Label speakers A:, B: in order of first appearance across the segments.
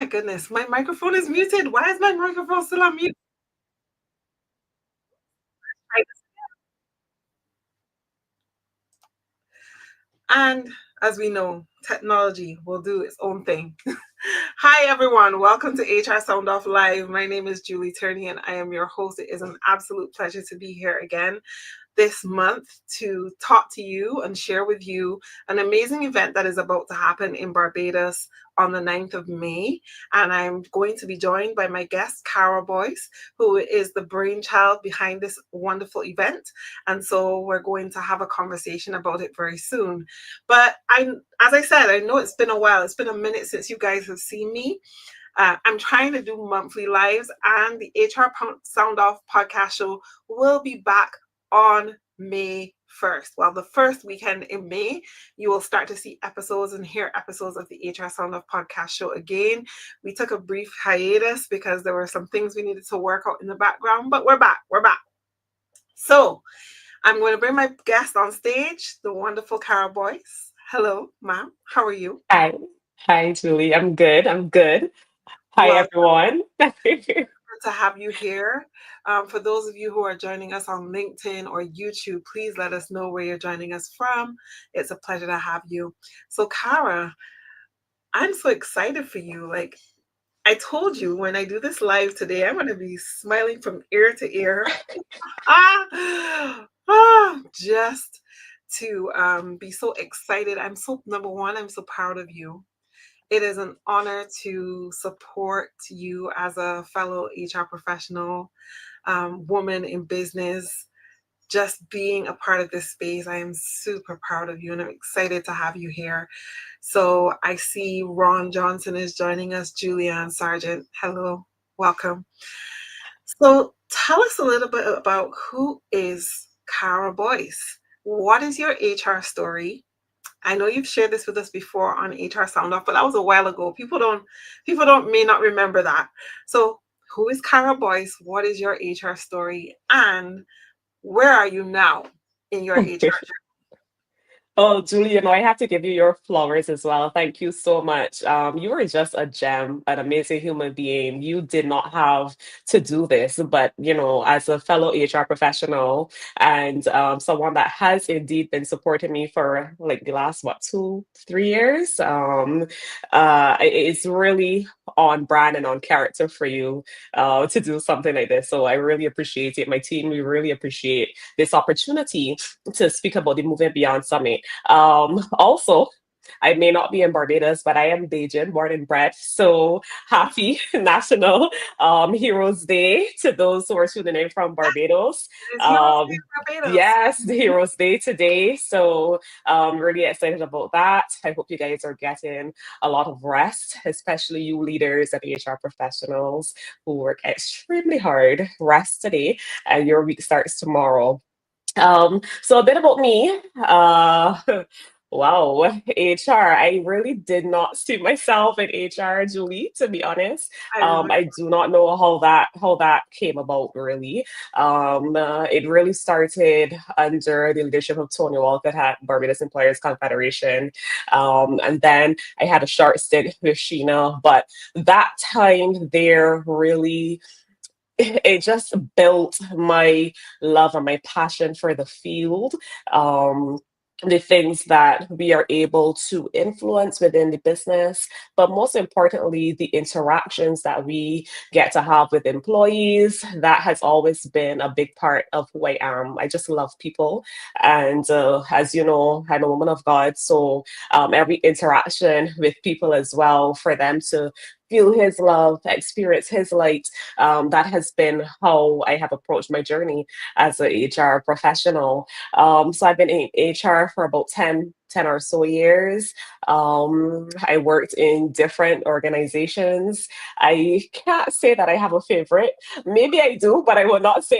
A: My goodness, my microphone is muted. Why is my microphone still on mute? And as we know, technology will do its own thing. Hi, everyone. Welcome to HR Sound Off Live. My name is Julie Turney, and I am your host. It is an absolute pleasure to be here again this month to talk to you and share with you an amazing event that is about to happen in Barbados on the 9th of May. And I'm going to be joined by my guest, Cara Boyce, who is the brainchild behind this wonderful event. And so we're going to have a conversation about it very soon. But as I said, I know it's been a while. It's been a minute since you guys have seen me. I'm trying to do monthly lives, and the HR Sound Off podcast show will be back on May 1st. Well, the first weekend in May, you will start to see episodes and hear episodes of the HR Sound Off podcast show again. We took a brief hiatus because there were some things we needed to work out in the background, but we're back. We're back. So I'm going to bring my guest on stage, the wonderful Cara Boyce. Hello, ma'am. How are you?
B: Hi. Hi, Julie. I'm good. I'm good. Hi,
A: Well,
B: everyone.
A: to have you here. For those of you who are joining us on LinkedIn or YouTube, please let us know where you're joining us from. It's a pleasure to have you. So, Cara, I'm so excited for you. Like I told you, when I do this live today, I'm going to be smiling from ear to ear. Just to be so excited. Number one, I'm so proud of you. It is an honor to support you as a fellow HR professional, woman in business, just being a part of this space. I am super proud of you and I'm excited to have you here. So I see Ron Johnson is joining us, Julianne Sargent. Hello, welcome. So tell us a little bit about who is Cara Boyce. What is your HR story? I know you've shared this with us before on HR Sound Off, but that was a while ago. People don't may not remember that. So who is Cara Boyce? What is your HR story? And where are you now in your HR
B: Oh, Julie, I have to give you your flowers as well. Thank you so much. You are just a gem, an amazing human being. You did not have to do this, but as a fellow HR professional and someone that has indeed been supporting me for like the last what 2, 3 years, it's really on brand and on character for you to do something like this. So I really appreciate it. My team, we really appreciate this opportunity to speak about the Moving Beyond Summit. Also, I may not be in Barbados, but I am Bajan, born and bred. So happy National Heroes Day to those who are tuning in from Barbados.
A: is Heroes Day
B: Um,
A: in Barbados?
B: yes, the Heroes Day today. So really excited about that. I hope you guys are getting a lot of rest, especially you leaders and HR professionals who work extremely hard. Rest today, and your week starts tomorrow. So a bit about me. Wow, HR. I really did not see myself in HR, Julie, to be honest.
A: I remember.
B: I do not know how that came about really. It really started under the leadership of Tony Walcott at Barbados Employers Confederation. And then I had a short stint with Sheena, but that time there really it just built my love and my passion for the field. Um, the things that we are able to influence within the business, but most importantly, the interactions that we get to have with employees. That has always been a big part of who I am. I just love people. And as you know, I'm a woman of God. So every interaction with people as well, for them to feel his love, experience his light. That has been how I have approached my journey as a HR professional. So I've been in HR for about 10 or so years. I worked in different organizations. I can't say that I have a favorite. Maybe I do, but I will
A: No,
B: not
A: we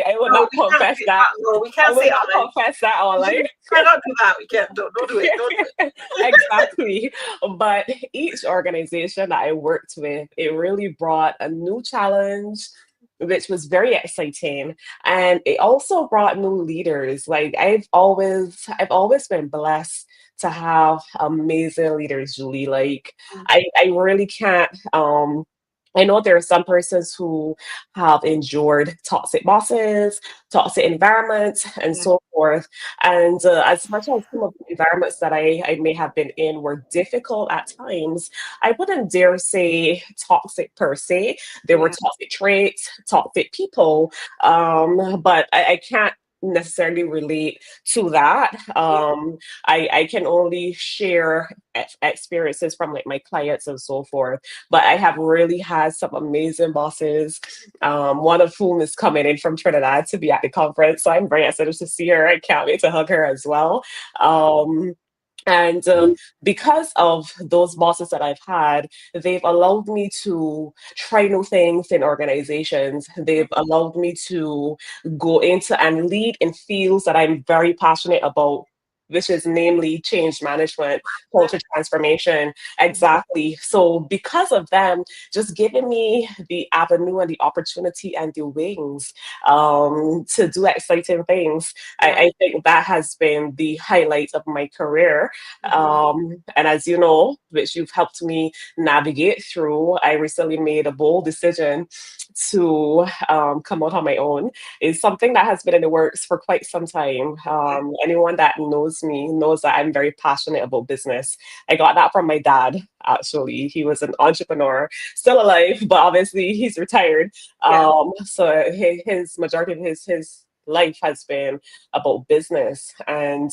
A: can't
B: confess
A: say
B: that.
A: that. No, we
B: I
A: can't
B: will
A: say
B: not
A: online.
B: confess that online.
A: We cannot do that. We can't. Don't do it. Don't do it.
B: Exactly. But each organization that I worked with, it really brought a new challenge, which was very exciting. And it also brought new leaders. Like I've always been blessed to have amazing leaders, Julie. Like I really can't. I know there are some persons who have endured toxic bosses, toxic environments, and
A: Yeah.
B: so forth. And as much as some of the environments that I may have been in were difficult at times, I wouldn't dare say toxic per se. There were
A: Yeah.
B: toxic traits, toxic people, but I can't necessarily relate to that.
A: Yeah.
B: I can only share experiences from like my clients and so forth, but I have really had some amazing bosses, one of whom is coming in from Trinidad to be at the conference. So I'm very excited to see her. I can't wait to hug her as well. Um, and because of those bosses that I've had, they've allowed me to try new things in organizations. They've allowed me to go into and lead in fields that I'm very passionate about, which is namely change management, culture transformation. Exactly. So, because of them, just giving me the avenue and the opportunity and the wings to do exciting things,
A: Yeah.
B: I think that has been the highlight of my career.
A: Mhm.
B: And as you know, which you've helped me navigate through, I recently made a bold decision to come out on my own. It's something that has been in the works for quite some time.
A: Yeah.
B: Anyone that knows me knows that I'm very passionate about business. I got that from my dad, actually. He was an entrepreneur, still alive, but obviously he's retired.
A: Yeah.
B: So his majority of his life has been about business, and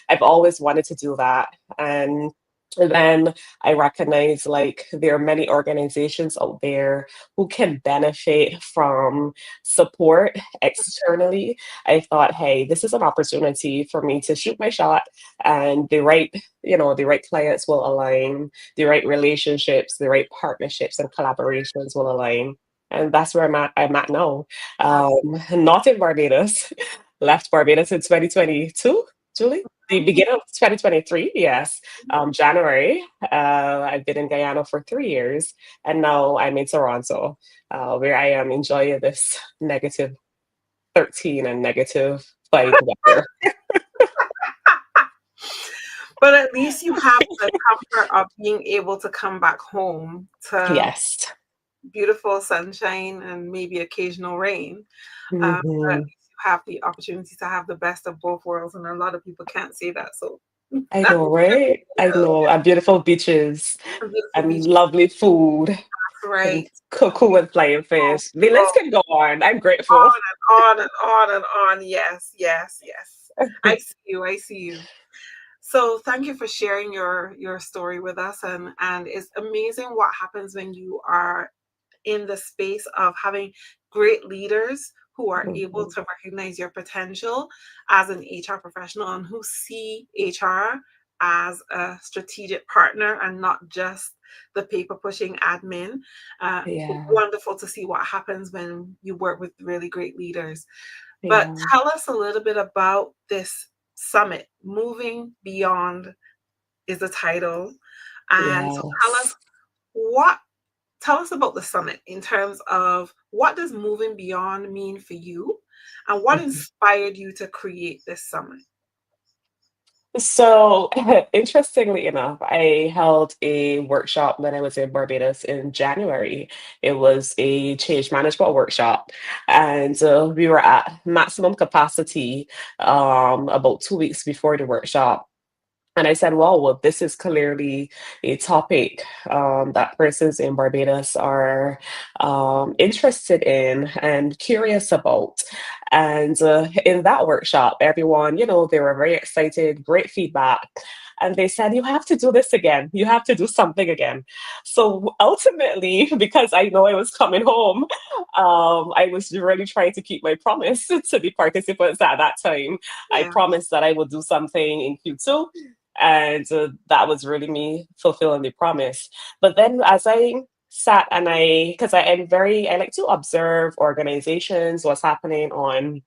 B: I've always wanted to do that. And then I recognize like there are many organizations out there who can benefit from support externally. I thought, hey, this is an opportunity for me to shoot my shot, and the right clients will align, the right relationships, the right partnerships and collaborations will align. And that's where I'm at now. Not in Barbados. Left Barbados in 2022, Julie? The
A: Absolutely.
B: beginning of 2023, yes. January. I've been in Guyana for 3 years, and now I'm in Toronto, where I am enjoying this negative 13 and negative 5 weather.
A: But at least you have the comfort of being able to come back home to
B: Yes.
A: beautiful sunshine and maybe occasional rain. But at
B: Hmm.
A: least you have the opportunity to have the best of both worlds, and a lot of people can't say that. So
B: I
A: that's
B: know, right? I know. And beautiful beaches
A: a beautiful
B: and
A: beach,
B: lovely food and
A: right?
B: cuckoo and flying
A: Oh,
B: fish. The list
A: oh,
B: can go on. I'm grateful.
A: on and on and on and on. Yes, yes, yes. I see you. I see you. So thank you for sharing your story with us, and it's amazing what happens when you are in the space of having great leaders who are able
B: Mhm.
A: to recognize your potential as an HR professional and who see HR as a strategic partner and not just the paper pushing admin.
B: Yeah,
A: Wonderful to see what happens when you work with really great leaders. But
B: yeah,
A: tell us a little bit about this summit. Moving Beyond is the title. And so
B: yes.
A: what tell us about the summit in terms of what does moving beyond mean for you and what
B: Mhm.
A: inspired you to create this summit.
B: So, interestingly enough, I held a workshop when I was in Barbados in January. It was a change management workshop, and we were at maximum capacity about 2 weeks before the workshop. And I said, well, this is clearly a topic that persons in Barbados are interested in and curious about. And in that workshop, everyone, they were very excited, great feedback. And they said, you have to do this again. You have to do something again. So ultimately, because I know I was coming home, I was really trying to keep my promise to the participants at that time. I
A: Yeah,
B: promised that I would do something in Q2, and that was really me fulfilling the promise. But then as I sat and because I like to observe organizations, what's happening on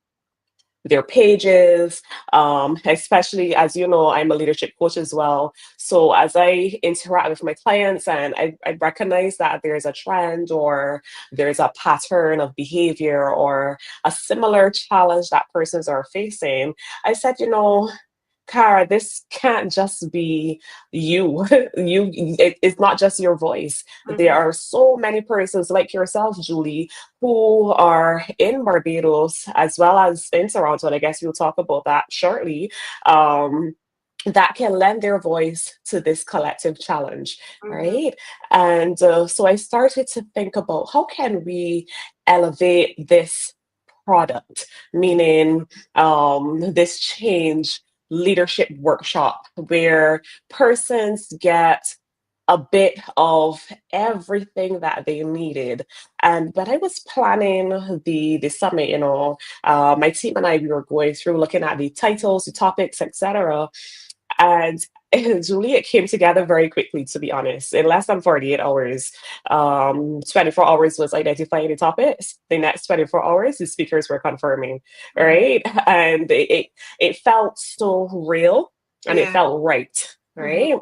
B: their pages, especially as you know, I'm a leadership coach as well. So as I interact with my clients and I recognize that there's a trend or there's a pattern of behavior or a similar challenge that persons are facing, I said, Cara, this can't just be you. It's not just your voice. There
A: Mm-hmm.
B: are so many persons like yourself, Julie, who are in Barbados as well as in Toronto. And I guess we'll talk about that shortly. Um, that can lend their voice to this collective challenge,
A: Mm-hmm.
B: right? And so I started to think about how can we elevate this product, meaning this change leadership workshop where persons get a bit of everything that they needed. And when I was planning the summit, my team and I, we were going through looking at the titles, the topics, etc. And Julie, it came together very quickly, to be honest. In less than 48 hours, 24 hours was identifying the topics. The next 24 hours, the speakers were confirming,
A: Mm-hmm.
B: right? And it felt so real and it
A: Yeah.
B: felt right,
A: Mm-hmm.
B: right?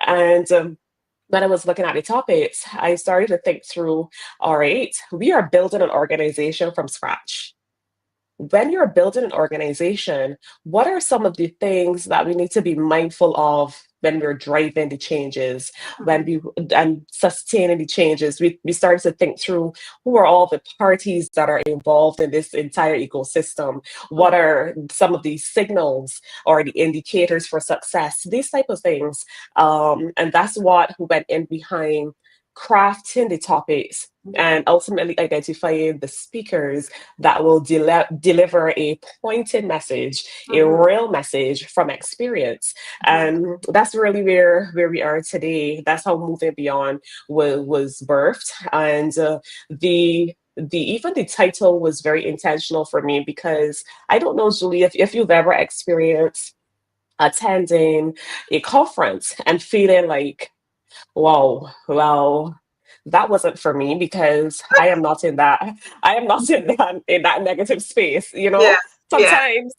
B: And when I was looking at the topics, I started to think through, all right, we are building an organization from scratch. When you're building an organization, what are some of the things that we need to be mindful of when we're driving the changes, when
A: Mm-hmm.
B: we and sustaining the changes? We started to think through who are all the parties that are involved in this entire ecosystem. What are some of the signals or the indicators for success? These type of things, and that's what went in behind crafting the topics
A: Mm-hmm.
B: and ultimately identifying the speakers that will deliver a pointed message, a
A: Mm-hmm.
B: real message from experience.
A: Mm-hmm.
B: And that's really where we are today. That's how Moving Beyond was birthed. And the even the title was very intentional for me because I don't know, Julie, if you've ever experienced attending a conference and feeling like, wow, well, that wasn't for me because I am not in that negative space, you
A: Yeah.
B: know?
A: Yeah.
B: Sometimes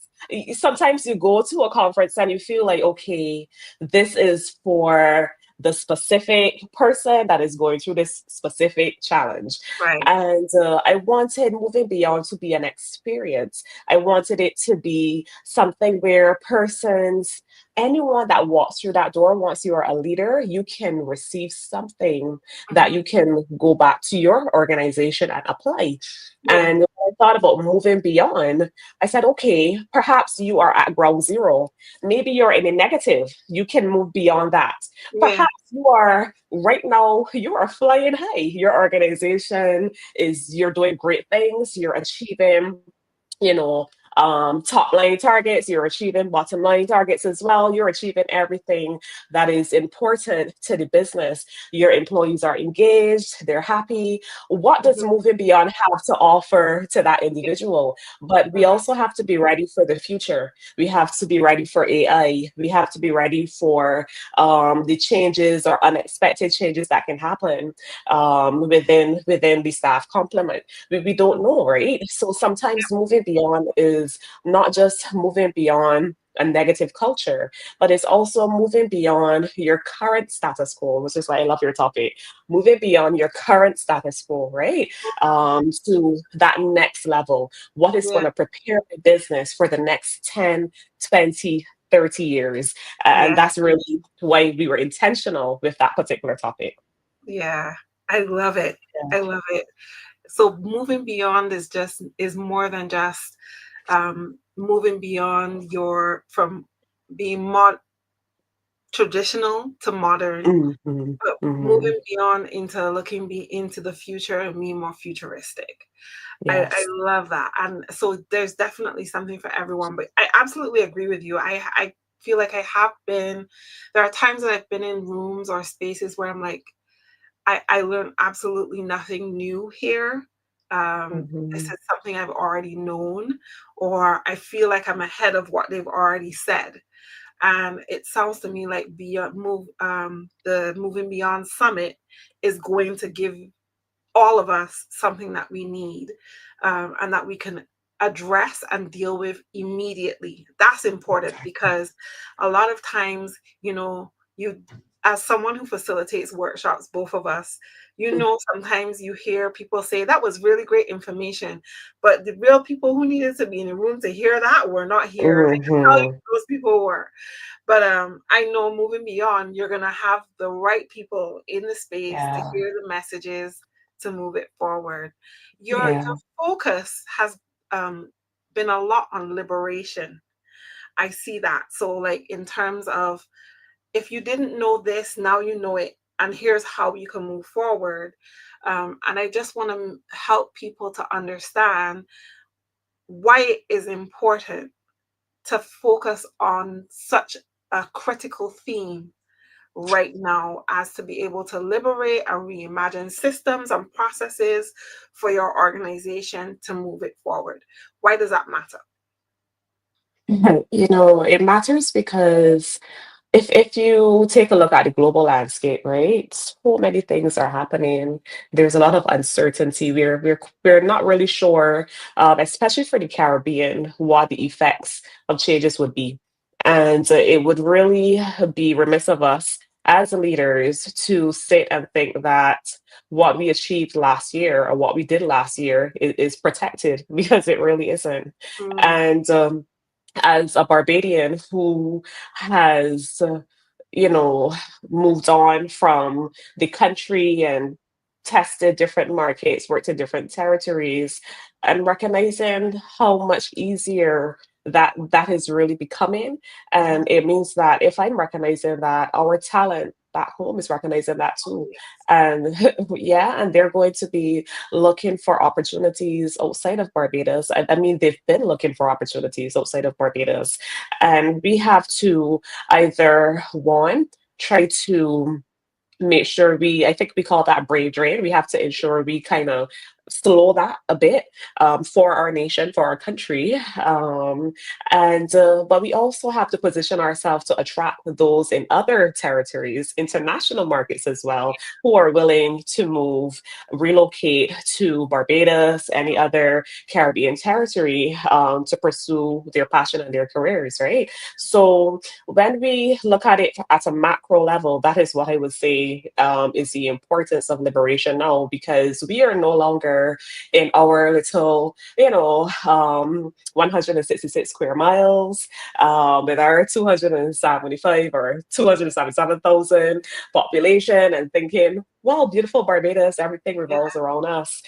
B: sometimes you go to a conference and you feel like, okay, this is for the specific person that is going through this specific challenge.
A: Right.
B: And I wanted Moving Beyond to be an experience. I wanted it to be something where persons, anyone that walks through that door, once you are a leader, you can receive something that
A: Mm-hmm.
B: you can go back to your organization and apply.
A: Yeah.
B: And when I thought about moving beyond, I said, okay, perhaps you are at ground zero. Maybe you're in a negative. You can move beyond that.
A: Yeah.
B: Perhaps you are right now, you are flying high. Your organization you're doing great things, you're achieving, you know, top line targets, you're achieving bottom line targets as well. You're achieving everything that is important to the business. Your employees are engaged, they're happy. What does
A: Mm-hmm.
B: Moving Beyond have to offer to that individual? But we
A: Mm-hmm.
B: also have to be ready for the future. We have to be ready for AI. We have to be ready for the changes or unexpected changes that can happen within the staff complement. We don't know, right? So sometimes moving beyond is not just moving beyond a negative culture, but it's also moving beyond your current status quo, which is why I love your topic. Moving beyond your current status quo, right? To that next level. What is going
A: Yeah.
B: to prepare the business for the next 10, 20, 30 years? And
A: Yeah.
B: that's really why we were intentional with that particular topic.
A: Yeah. I love it.
B: Yeah.
A: I love it. So moving beyond is more than just moving beyond your from being traditional to modern,
B: Mhm,
A: but
B: mhm.
A: moving beyond into into the future and being more futuristic. I
B: Yes.
A: love that. And so there's definitely something for everyone, but I absolutely agree with you. I feel like I have been, there are times that I've been in rooms or spaces where I'm like, I learned absolutely nothing new here. This
B: Mhm.
A: is something I've already known, or I feel like I'm ahead of what they've already said. And it sounds to me like the Moving Beyond Summit is going to give all of us something that we need, and that we can address and deal with immediately. That's important
B: Exactly.
A: because a lot of times, you know, you as someone who facilitates workshops, both of us, sometimes you hear people say that was really great information, but the real people who needed to be in the room to hear that were not here. I can tell you
B: Hmm.
A: who those people were. But I know moving beyond, you're gonna have the right people in the space to
B: Yeah.
A: hear the messages to move it forward. Your
B: Yeah.
A: focus has um, been a lot on liberation. I see that. So, like in terms of if you didn't know this, now you know it, and here's how you can move forward. And I just want to help people to understand why it is important to focus on such a critical theme right now as to be able to liberate and reimagine systems and processes for your organization to move it forward. Why does that matter?
B: It matters because if you take a look at the global landscape, right, so many things are happening. There's a lot of uncertainty. We're not really sure, especially for the Caribbean, what the effects of changes would be, and it would really be remiss of us as leaders to sit and think that what we achieved last year or what we did last year is protected because it really isn't.
A: Mm,
B: And as a Barbadian who has, you know, moved on from the country and tested different markets, worked in different territories, and recognizing how much easier that is really becoming. And it means that if I'm recognizing that our talent back home is recognizing that too.
A: yes.
B: And yeah, and they're going to be looking for opportunities outside of Barbados. I mean, they've been looking for opportunities outside of Barbados. And we have to either, one, try to make sure I think we call that brain drain. We have to ensure we kind of slow that a bit for our nation, for our country. And but we also have to position ourselves to attract those in other territories, international markets as well, who are willing to move, relocate to Barbados, any other Caribbean territory to pursue their passion and their careers, right? So when we look at it at a macro level, that is what I would say is the importance of liberation now, because we are no longer in our little, 166 square miles with our 275 or 277,000 population and thinking, well, beautiful Barbados, everything
A: Yeah.
B: revolves around us.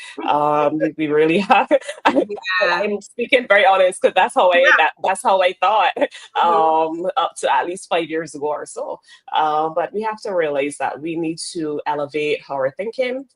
B: We really have.
A: Yeah.
B: I'm speaking very honest because
A: Yeah.
B: that's how I thought
A: Mhm.
B: up to at least 5 years ago or so. But we have to realize that we need to elevate our thinking.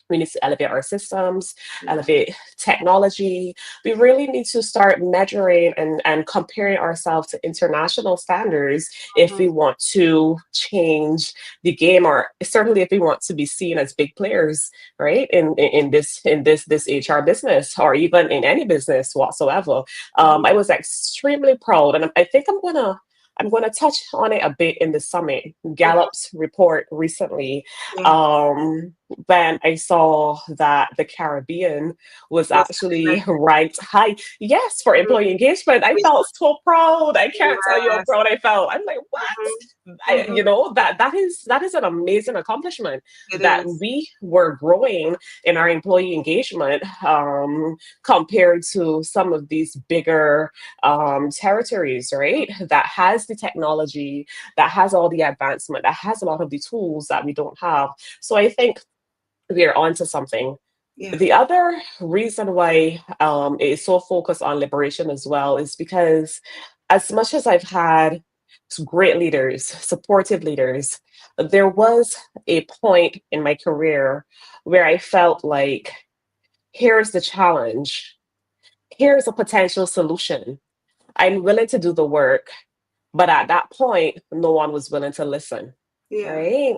B: We need to elevate our systems,
A: Yeah.
B: elevate technology. We really need to start measuring and comparing ourselves to international standards if
A: Mhm.
B: we want to change the game, or certainly if we want to be seen as big players, right? In this HR business, or even in any business whatsoever.
A: Mhm.
B: I was extremely proud, and I think I'm gonna touch on it a bit in the summit.
A: Mhm.
B: Gallup's report recently,
A: Yeah.
B: um, when I saw that the Caribbean was
A: Was
B: actually
A: recognized.
B: ranked high. Yes, for
A: Mhm.
B: employee engagement. I
A: Yeah.
B: felt so proud. I can't tell you how
A: Yes.
B: proud I felt. I'm like,
A: Mhm.
B: what?
A: Mhm.
B: That is an amazing accomplishment
A: It
B: that
A: is.
B: we were growing in our employee engagement compared to some of these bigger territories, right? That has the technology, that has all the advancement, that has a lot of the tools that we don't have. So I think we are onto something.
A: Yeah.
B: The other reason why it is so focused on liberation as well is because, as much as I've had great leaders, supportive leaders, there was a point in my career where I felt like, here's the challenge, here's a potential solution. I'm willing to do the work, but at that point, no one was willing to listen,
A: Yeah.
B: right?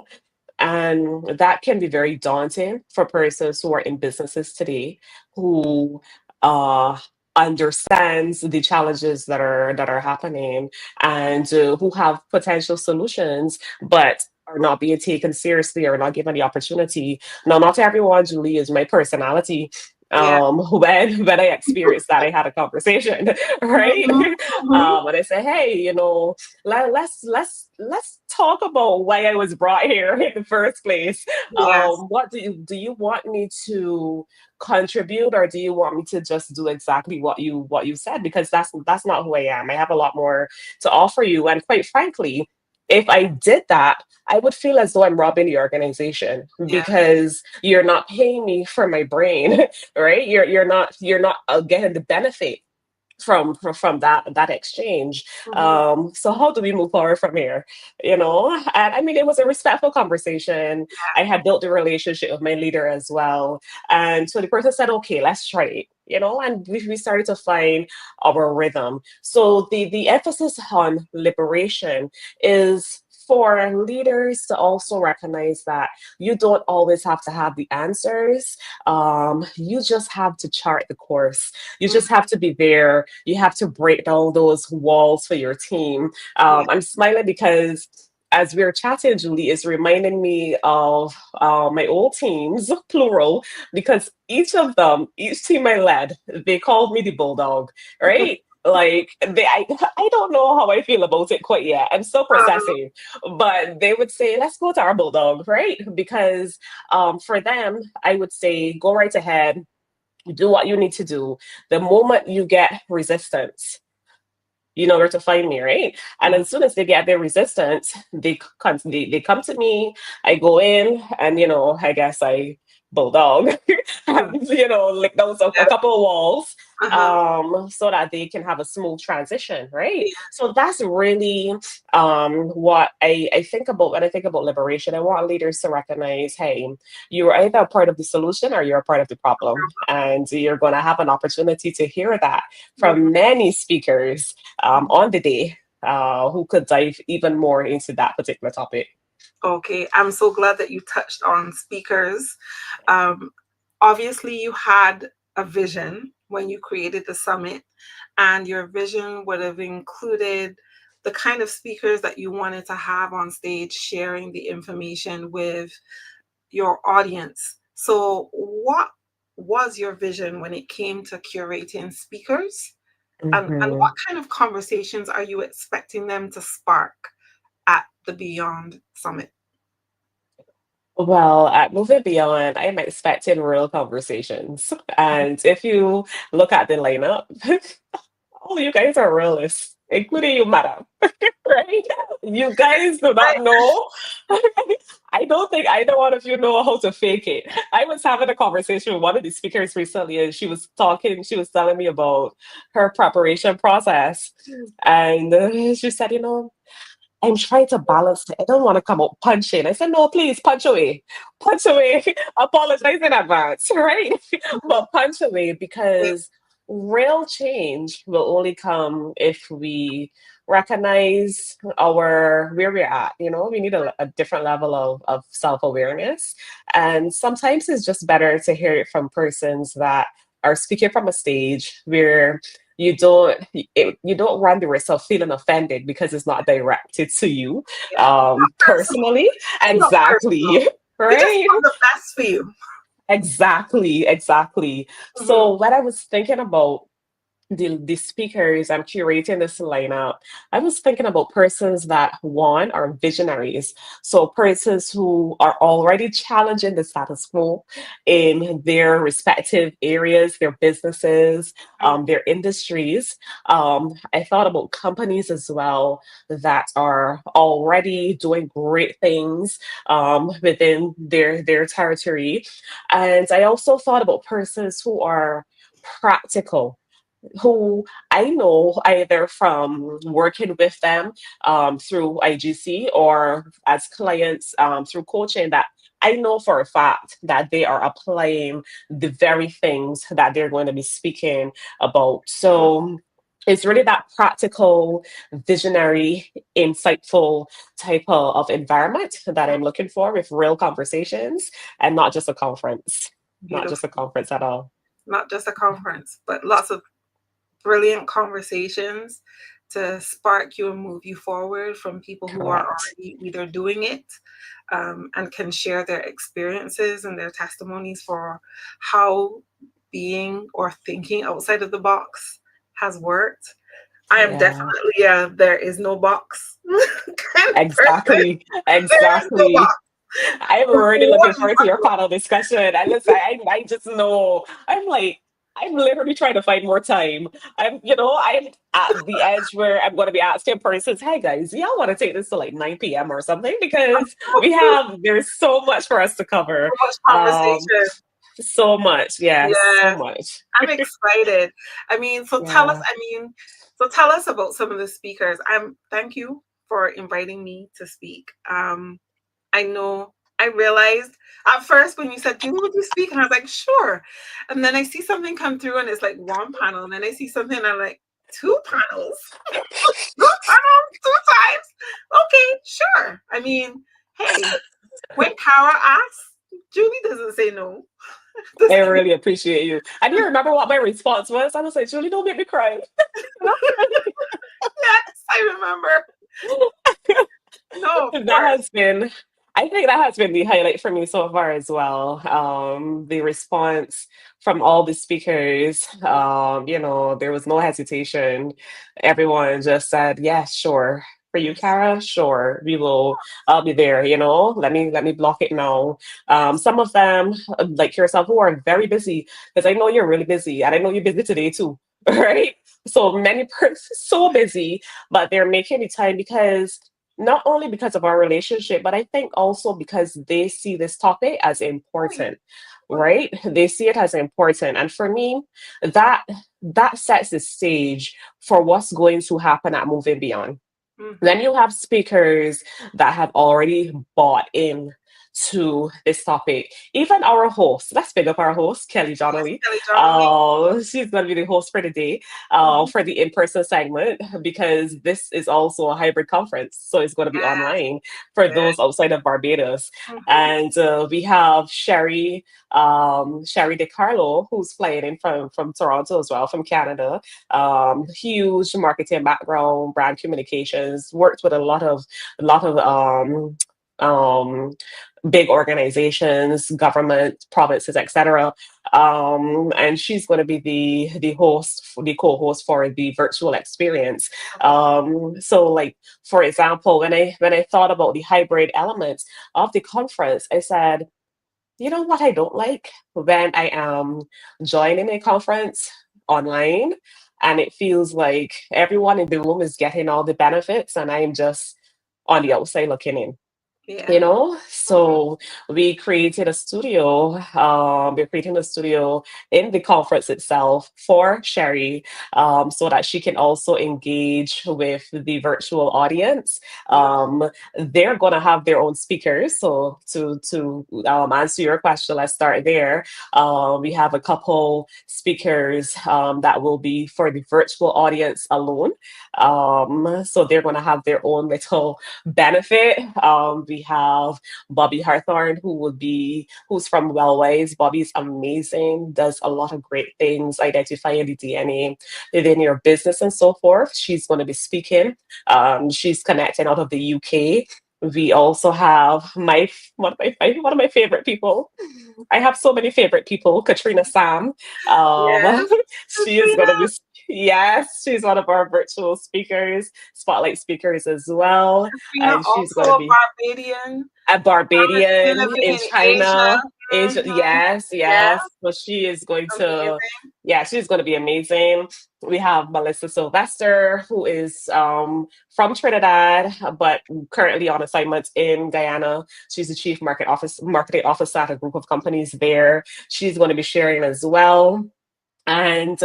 B: And that can be very daunting for persons who are in businesses today who uh, understands the challenges that are happening, and who have potential solutions, but are not being taken seriously or not given the opportunity. Now, not everyone, Julie, is my personality.
A: Yeah.
B: When I experienced that, I had a conversation, right?
A: Mhm, mhm.
B: And I said, hey, let's talk about why I was brought here in the first place.
A: Yes.
B: What do you want me to contribute, or do you want me to just do exactly what you said? Because that's not who I am. I have a lot more to offer you, and quite frankly, if I did that, I would feel as though I'm robbing the organization
A: Yeah.
B: because you're not paying me for my brain, right? You're not getting the benefit from that exchange.
A: Mhm.
B: So how do we move forward from here? And I mean, it was a respectful conversation. I had built a relationship with my leader as well, and so the person said, "Okay, let's try it." And we started to find our rhythm. So the emphasis on liberation is for leaders to also recognize that you don't always have to have the answers. You just have to chart the course. You
A: Mhm.
B: just have to be there. You have to break down those walls for your team.
A: Yeah.
B: I'm smiling because as we are chatting, Julie is reminding me of my old teams, plural, because each team I led, they called me the bulldog, right? Like I don't know how I feel about it quite yet. I'm still
A: Um,
B: processing, but they would say, "Let's go to our bulldog," right? Because for them, I would say, "Go right ahead, do what you need to do. The moment you get resistance, you know where to find me, right?" And
A: mhm.
B: as soon as they get their resistance, they come to me. I go in, and I guess I bulldog, and lick those a
A: Yes.
B: couple of walls,
A: Uh-huh.
B: so that they can have a smooth transition, right?
A: Yeah.
B: So that's really what I think about when I think about liberation. I want leaders to recognize, hey, you're either a part of the solution or you're a part of the problem, and you're going to have an opportunity to hear that
A: Mhm.
B: from many speakers on the day who could dive even more into that particular topic.
A: Okay, I'm so glad that you touched on speakers. Um, Obviously, you had a vision when you created the summit, and your vision would have included the kind of speakers that you wanted to have on stage sharing the information with your audience. So, what was your vision when it came to curating speakers? And what
B: Mhm.
A: kind of conversations are you expecting them to spark at the Beyond Summit?
B: Well, at Moving Beyond, I'm expecting real conversations. And if you look at the lineup, oh, you guys are realists, including you, madam. Right? You guys do not know. I don't think either one of you know how to fake it. I was having a conversation with one of the speakers recently, and she was telling me about her preparation process. And she said, I'm trying to balance it. I don't want to come out punching. I said, no, please punch away. Punch away. Apologize in advance, right? But punch away because real change will only come if we recognize our where we're at. We need a different level of self-awareness. And sometimes it's just better to hear it from persons that are speaking from a stage where you don't run the risk of feeling offended because it's not directed to you
A: Yeah, not personal,
B: personally.
A: not personal.
B: Exactly.
A: They just
B: Right.
A: want the best for you.
B: Exactly.
A: Mhm.
B: So when I was thinking about the speakers I'm curating this lineup, I was thinking about persons that one are visionaries. So persons who are already challenging the status quo in their respective areas, their businesses,
A: Mhm.
B: their industries. I thought about companies as well that are already doing great things within their territory. And I also thought about persons who are practical, who I know either from working with them through IGC or as clients through coaching, that I know for a fact that they are applying the very things that they're going to be speaking about. So it's really that practical, visionary, insightful type of environment that I'm looking for with real conversations and not just a conference, not just a
A: Beautiful.
B: conference at all.
A: Not just a conference, but lots of brilliant conversations to spark you and move you forward from people who are
B: Correct.
A: already either doing it, and can share their experiences and their testimonies for how being or thinking outside of the box has worked. I am
B: Yeah,
A: definitely a there is no box kind of person.
B: exactly,
A: There is no box.
B: exactly. I'm already
A: What
B: looking
A: you
B: forward to
A: want
B: your panel discussion. And listen, I just know I'm like, I'm literally trying to find more time. I'm at the edge where I'm going to be asking persons, hey guys, y'all want to take this to like 9 p.m. or something? Because there's so much for us to cover.
A: so much
B: Um,
A: conversation.
B: so much. Yeah, so
A: Yes,
B: much.
A: I'm excited. I mean, so tell us.
B: Yeah.
A: I mean, so tell us about some of the speakers. Thank you for inviting me to speak. I know I realized at first when you said, Julie, would you speak? And I was like, sure. And then I see something come through and it's like one panel. And then I see something and I'm like, two panels? Two panels? Two times? Okay, sure. I mean, hey, when Kara asks, Julie doesn't say no.
B: I
A: Doesn't
B: really appreciate you. And you remember what my response was? I was like, Julie, don't make me cry.
A: yes, I remember. No, of
B: That
A: course.
B: has been, I think that has been the highlight for me so far as well. The response from all the speakers, there was no hesitation. Everyone just said, yes, sure. For you,
A: Yes.
B: Kara, sure, I'll be there, let me block it now. Some of them, like yourself, who are very busy, because I know you're really busy, and I know you're busy today too, right? So many persons so busy, but they're making the time because not only because of our relationship, but I think also because they see this topic as
A: Oh, yeah.
B: important,
A: Oh, yeah.
B: right? They see it as important. And for me, that that sets the stage for what's going to happen at Moving Beyond. Then
A: Mm-hmm.
B: you have speakers that have already bought in to this topic. Even our host, let's pick up our host, Kelly
A: Yes,
B: Donnelly.
A: Kelly Donnelly.
B: She's going to be the host for the day,
A: Mm-hmm.
B: for the in person segment, because this is also a hybrid conference. So it's going to be
A: Yes,
B: online for
A: yes.
B: those outside of Barbados.
A: Mm-hmm.
B: And we have Sherry DeCarlo, who's flying in from Toronto as well, from Canada. Huge marketing background, brand communications, worked with a lot of um, big organizations, government, provinces, etc. And she's going to be the co-host for the virtual experience.
A: Okay.
B: So, like for example, when I thought about the hybrid elements of the conference, I said, you know what I don't like when I am joining a conference online and it feels like everyone in the room is getting all the benefits and I'm just on the outside looking in.
A: Yeah. Mm-hmm.
B: So we're creating a studio in the conference itself for Sherry, so that she can also engage with the virtual audience.
A: Beautiful.
B: They're going to have their own speakers. So to answer your question, let's start there. We have a couple speakers that will be for the virtual audience alone. So they're going to have their own little benefit. We have Bobby Harthorn, who's from Wellways. Bobby's amazing, does a lot of great things, identifying the DNA within your business and so forth. She's going to be speaking. She's connecting out of the UK. We also have one of my favorite people. I have so many favorite people. Katrina Sam. Um,
A: Yes,
B: she is going
A: Katrina.
B: to be. Yes, she's one of our virtual speakers, spotlight speakers as well,
A: Katrina
B: and she's going
A: also
B: to
A: a
B: be
A: Barbadian.
B: a
A: Still
B: Barbadian
A: living
B: in
A: in Asia.
B: China. Asia,
A: Mm-hmm.
B: yes,
A: Yeah,
B: yes. So she is going to,
A: amazing.
B: yeah, she's going to be amazing. We have Melissa Sylvester, who is from Trinidad, but currently on assignment in Guyana. She's the marketing officer at a group of companies there. She's going to be sharing as well. And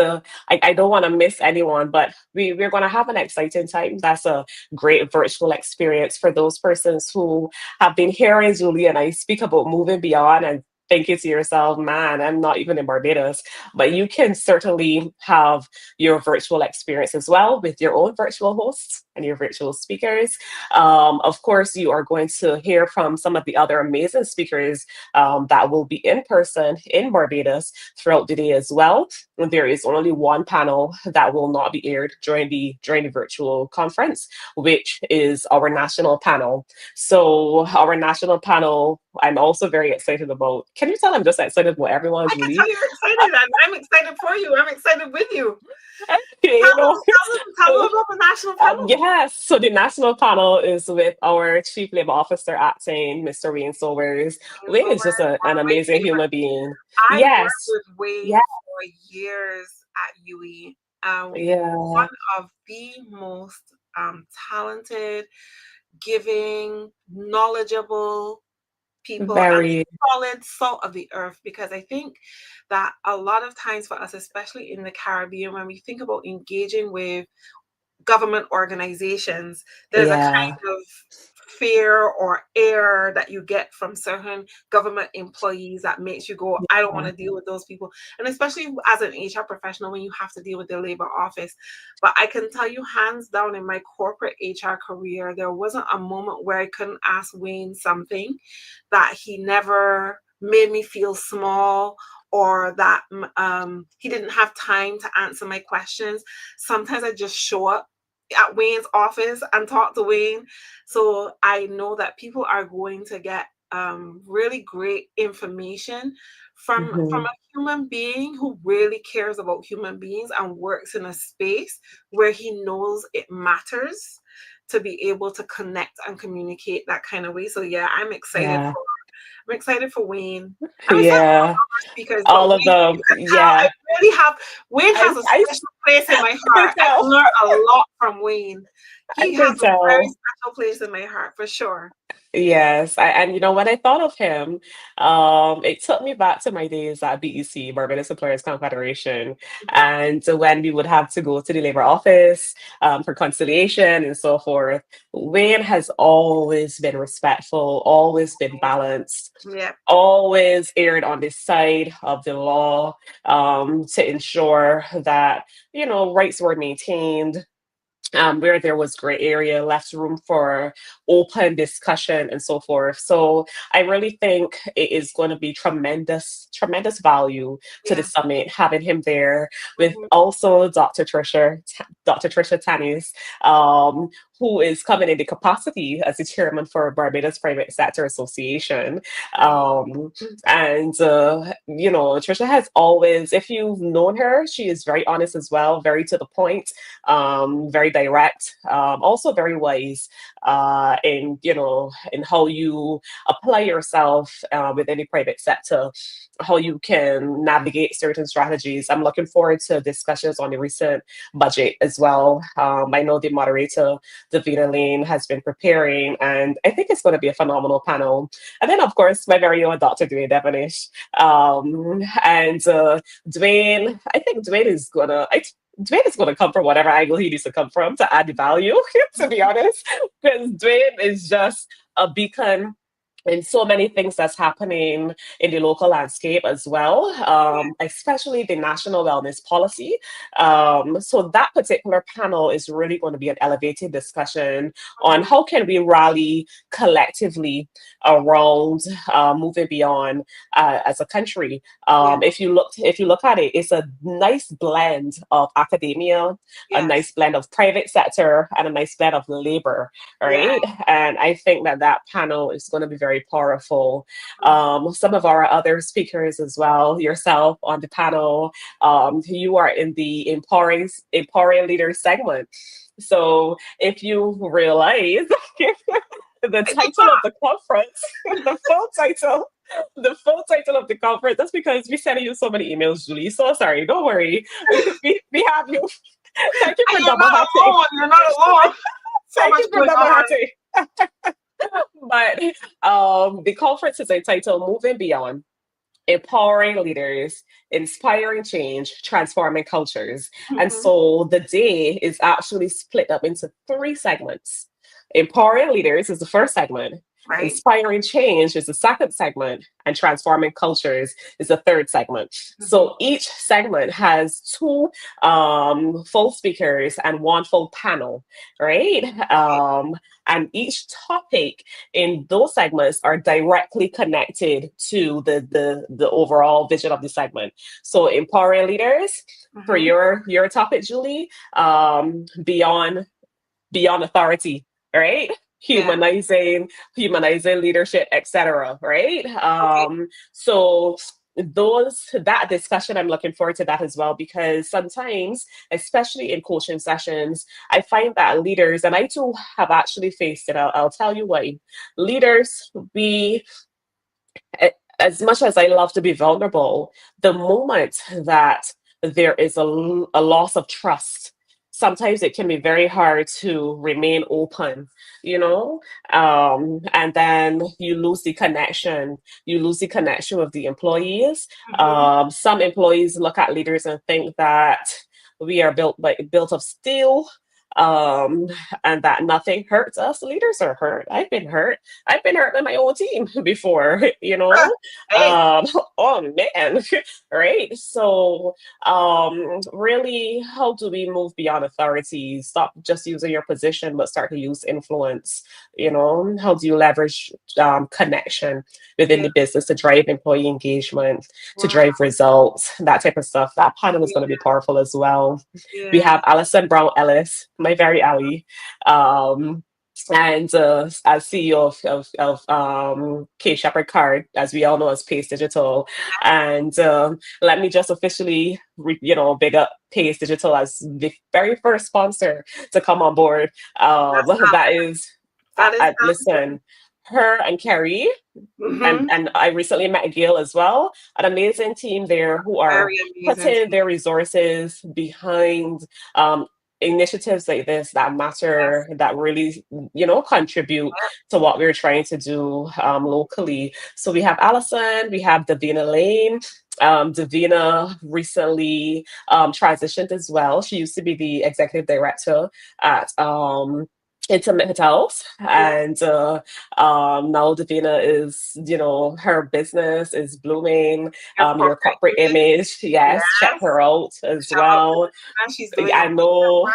B: I don't want to miss anyone, but we're going to have an exciting time. That's a great virtual experience for those persons who have been hearing Julie and I speak about moving beyond and thinking to yourself, man, I'm not even in Barbados. But you can certainly have your virtual experience as well with your own virtual hosts and your virtual speakers. Of course, you are going to hear from some of the other amazing speakers that will be in person in Barbados throughout the day as well. There is only one panel that will not be aired during the virtual conference, which is our national panel. So our national panel I'm also very excited about. Can you tell I'm just excited about everyone,
A: I can
B: Julie?
A: tell you're excited, and I'm excited for you. I'm excited with you.
B: Okay,
A: Tell them, tell them
B: so
A: about the national panel.
B: yes, so the national panel is with our Chief Labor Officer acting, Mr. Wayne Sowers.
A: And
B: Wayne
A: so
B: is just an
A: my
B: amazing
A: favorite.
B: human being.
A: I worked
B: Yes,
A: with Wayne
B: yeah,
A: for years at UE.
B: yeah,
A: One of the most talented, giving, knowledgeable people and
B: very,
A: solid salt of the earth, because I think that a lot of times for us, especially in the Caribbean, when we think about engaging with government organizations, there's a
B: yeah,
A: kind of fear or air that you get from certain government employees that makes you go, I don't want
B: yeah.
A: to deal with those people. And especially as an HR professional, when you have to deal with the labor office. But I can tell you, hands down, in my corporate HR career, there wasn't a moment where I couldn't ask Wayne something that he never made me feel small, or that he didn't have time to answer my questions. Sometimes I just show up at Wayne's office and talk to Wayne. So I know that people are going to get really great information from
B: Hmm.
A: a human being who really cares about human beings and works in a space where he knows it matters to be able to connect and communicate that kind of way. So yeah,
B: Yeah,
A: I'm excited for Wayne. I'm excited for
B: yeah.
A: all our speakers, but
B: All of
A: Wayne, you
B: them.
A: can tell I
B: Yeah,
A: really have. Wayne has a
B: I
A: special place in my
B: could
A: heart. I've
B: tell.
A: learned a lot from Wayne.
B: I
A: He has
B: could
A: a very
B: tell.
A: special place in my heart for sure.
B: Yes, and when I thought of him, it took me back to my days at BEC, Barbados Employers Confederation, and when we would have to go to the labor office for conciliation and so forth. Wayne has always been respectful, always been balanced,
A: Yeah,
B: always erred on the side of the law to ensure that rights were maintained, where there was gray area, left room for open discussion and so forth. So I really think it is going to be tremendous, tremendous value to the
A: yeah.
B: summit having him there with
A: Mhm.
B: also Dr. Trisha Tanis, who is coming in the capacity as the chairman for Barbados Private Sector Association.
A: Right.
B: And Trisha has always, if you've known her, she is very honest as well, very to the point, very direct, also very wise in how you apply yourself within the private sector, how you can navigate certain strategies. I'm looking forward to discussions on the recent budget as well. I know the moderator, Davina Lane, has been preparing, and I think it's going to be a phenomenal panel. And then, of course, my very own Dr. Dwayne Devonish. And Dwayne, I think Dwayne is going to come from whatever angle he needs to come from to add value, to be honest, because Dwayne is just a beacon in so many things that's happening in the local landscape as well, especially the national wellness policy. So that particular panel is really going to be an elevated discussion on
A: Mhm.
B: how can we rally collectively around moving beyond as a country.
A: Yeah.
B: If you look at it, it's a nice blend of academia, a
A: Yes.
B: nice blend of private sector, and a nice blend of labor,
A: Yeah.
B: right? And I think that panel is going to be very powerful.
A: Mhm.
B: Some of our other speakers as well, yourself on the panel, you are in the empowering leaders segment. So if you realize the
A: Wait, what's
B: title of the conference, the full title, the full title of the conference. That's because we sending you so many emails, Julie. So sorry, don't worry. We have you. Thank you
A: that?
B: for
A: You're
B: double
A: not
B: hatting.
A: alone. You're not alone. So
B: Thank
A: much
B: you for
A: going
B: double
A: on.
B: hatting. But the conference is entitled Moving Beyond, empowering leaders, inspiring change, transforming cultures. And
A: Mhm.
B: so the day is actually split up into three segments. Empowering leaders is the first segment,
A: Right.
B: inspiring change is the second segment, and transforming cultures is the third segment.
A: Mhm.
B: So each segment has two full speakers and one full panel, right? And each topic in those segments are directly connected to the overall vision of the segment. So empowering leaders for
A: Mhm.
B: your topic, Julie, beyond authority, right?
A: Yeah.
B: humanizing leadership, etc. Right?
A: Okay.
B: So those that discussion, I'm looking forward to that as well, because sometimes, especially in coaching sessions, I find that leaders, and I too have actually faced it. I'll tell you why. Leaders, we as much as I love to be vulnerable, the moment that there is a loss of trust, sometimes it can be very hard to remain open, you know? And then you lose the connection. You lose the connection with the employees.
A: Mm-hmm.
B: Some employees look at leaders and think that we are built of steel. Um, and that nothing hurts us. Leaders are hurt. I've been hurt by my own team before, you know?
A: Hey.
B: Oh man, right? So, really, how do we move beyond authority? Stop just using your position, but start to use influence. You know, how do you leverage connection within
A: Yeah.
B: the business to drive employee engagement, to
A: Wow.
B: drive results, that type of stuff? That panel is going to be
A: Yeah.
B: powerful as well. We
A: Yeah.
B: have Alison Brown Ellis, my very ally. Um, and as CEO of K Shepherd Card, as we all know as Pace Digital. And let me just officially, big up Pace Digital as the very first sponsor to come on board.
A: That's
B: That is,
A: that is
B: listen, her and Kerry,
A: mm-hmm.
B: and I recently met Gail as well, an amazing team there who are
A: Very amazing
B: putting
A: team.
B: their resources behind um, initiatives like this that
A: Yes.
B: matter, that really, contribute to what we're trying to do locally. So we have Allison, we have Davina Lane. Davina recently transitioned as well. She used to be the executive director at Intimate Hotels,
A: Yeah.
B: and now Davina is, her business is blooming.
A: Your
B: Your
A: corporate
B: corporate
A: image.
B: image, yes, check
A: Yes.
B: her out as
A: Shout out to
B: well.
A: Tina. She's doing
B: I
A: amazing
B: know.
A: work.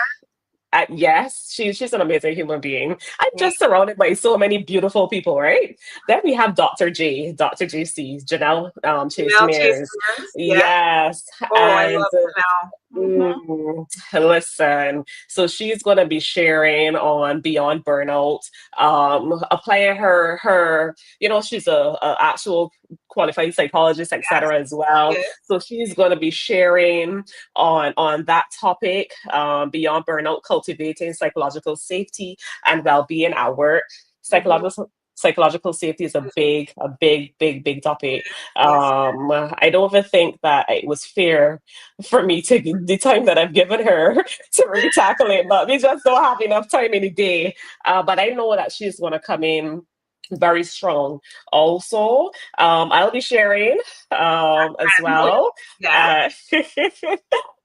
B: Yes, she's an amazing human being. I'm
A: Yeah.
B: just surrounded by so many beautiful people, right? Then we have Dr. JC, Janelle Chase
A: Janelle Chase
B: Mears.
A: Mears. Yes.
B: Yes,
A: Oh, I
B: and
A: love Janelle. Mm-hmm.
B: listen, so she's going to be sharing on Beyond Burnout, applying her, she's a actual qualified psychologist,
A: Yes.
B: etc. as well.
A: Yes.
B: So she's going to be sharing on that topic, Beyond Burnout, cultivating psychological safety and well-being at work.
A: Mm-hmm.
B: Psychological safety is a big topic.
A: Yes.
B: I don't even think that it was fair for me to the time that I've given her to really tackle it, but we just don't have enough time in the day. But I know that she's going to come in very strong. Also, I'll be sharing as
A: I know you.
B: well.
A: Yes.
B: Uh,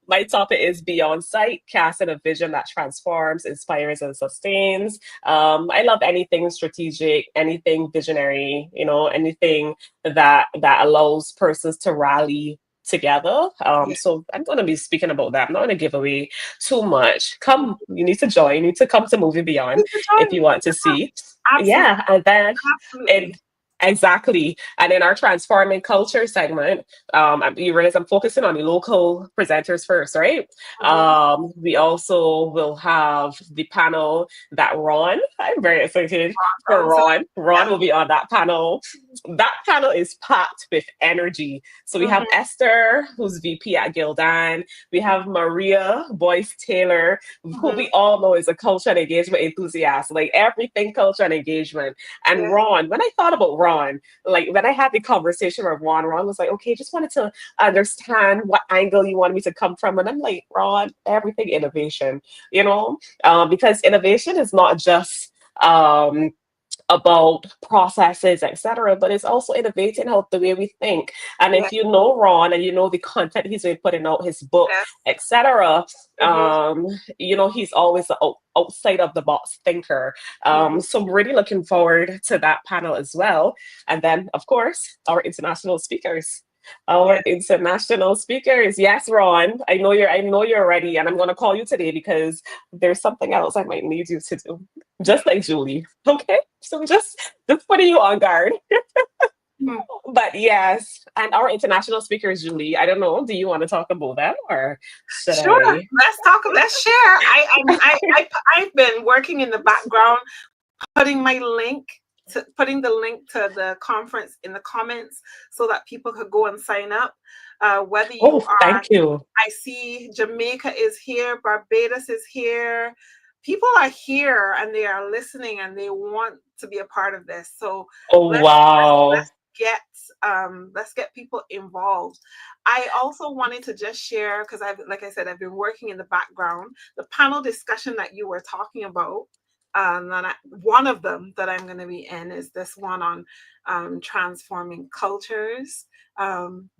B: my topic is Beyond Sight, casting a vision that transforms, inspires, and sustains. I love anything strategic, anything visionary, anything that allows persons to rally together.
A: Yeah.
B: So I'm going to be speaking about that. I'm not going to give away too much. Come, you need to join. You need to come to Moving Beyond
A: Need to join.
B: if you
A: You
B: want
A: need
B: to
A: to come.
B: see.
A: Absolutely.
B: Yeah, and then
A: Absolutely.
B: it exactly. And in our transforming culture segment, you realize I'm focusing on the local presenters first, right?
A: Mm-hmm.
B: We also will have the panel that Ron. I'm very excited for
A: Also,
B: Ron. Ron
A: yeah.
B: will be on that panel. That panel is packed with energy. So we have
A: Mm-hmm.
B: Esther, who's VP at Gildan. We have Maria Boyce Taylor, who
A: Mm-hmm.
B: we all know is a culture and engagement enthusiast, like everything culture and engagement. And
A: Yeah.
B: Ron, when I thought about Ron, like when I had the conversation with Ron was like, okay, just wanted to understand what angle you want me to come from. And I'm like, Ron, everything innovation, because innovation is not just um about processes, etc., but it's also innovating how the way we think. And
A: Yeah.
B: if you know Ron and you know the content he's been putting out, his book,
A: Yes.
B: etc.,
A: Mm-hmm.
B: he's always an outside of the box thinker.
A: Mm-hmm.
B: So I'm really looking forward to that panel as well. And then, of course, our international speakers. Our
A: Yeah.
B: international speakers. Yes, Ron. I know you're ready, and I'm gonna call you today because there's something else I might need you to do. Just like Julie. Okay? So just putting you on guard.
A: Mhm.
B: But yes, and our international speakers, Julie, I don't know, do you want to talk about them or should
A: Sure.
B: I?
A: Let's talk. Let's share. I've been working in the background putting the link to the conference in the comments so that people could go and sign up. Whether
B: Oh,
A: you are,
B: thank you.
A: I see Jamaica is here, Barbados is here. People are here and they are listening and they want to be a part of this. So
B: Oh, wow.
A: let's get let's get people involved. I also wanted to just share because I've, like I said, I've been working in the background. The panel discussion that you were talking about, one of them that I'm going to be in is this one on transforming cultures,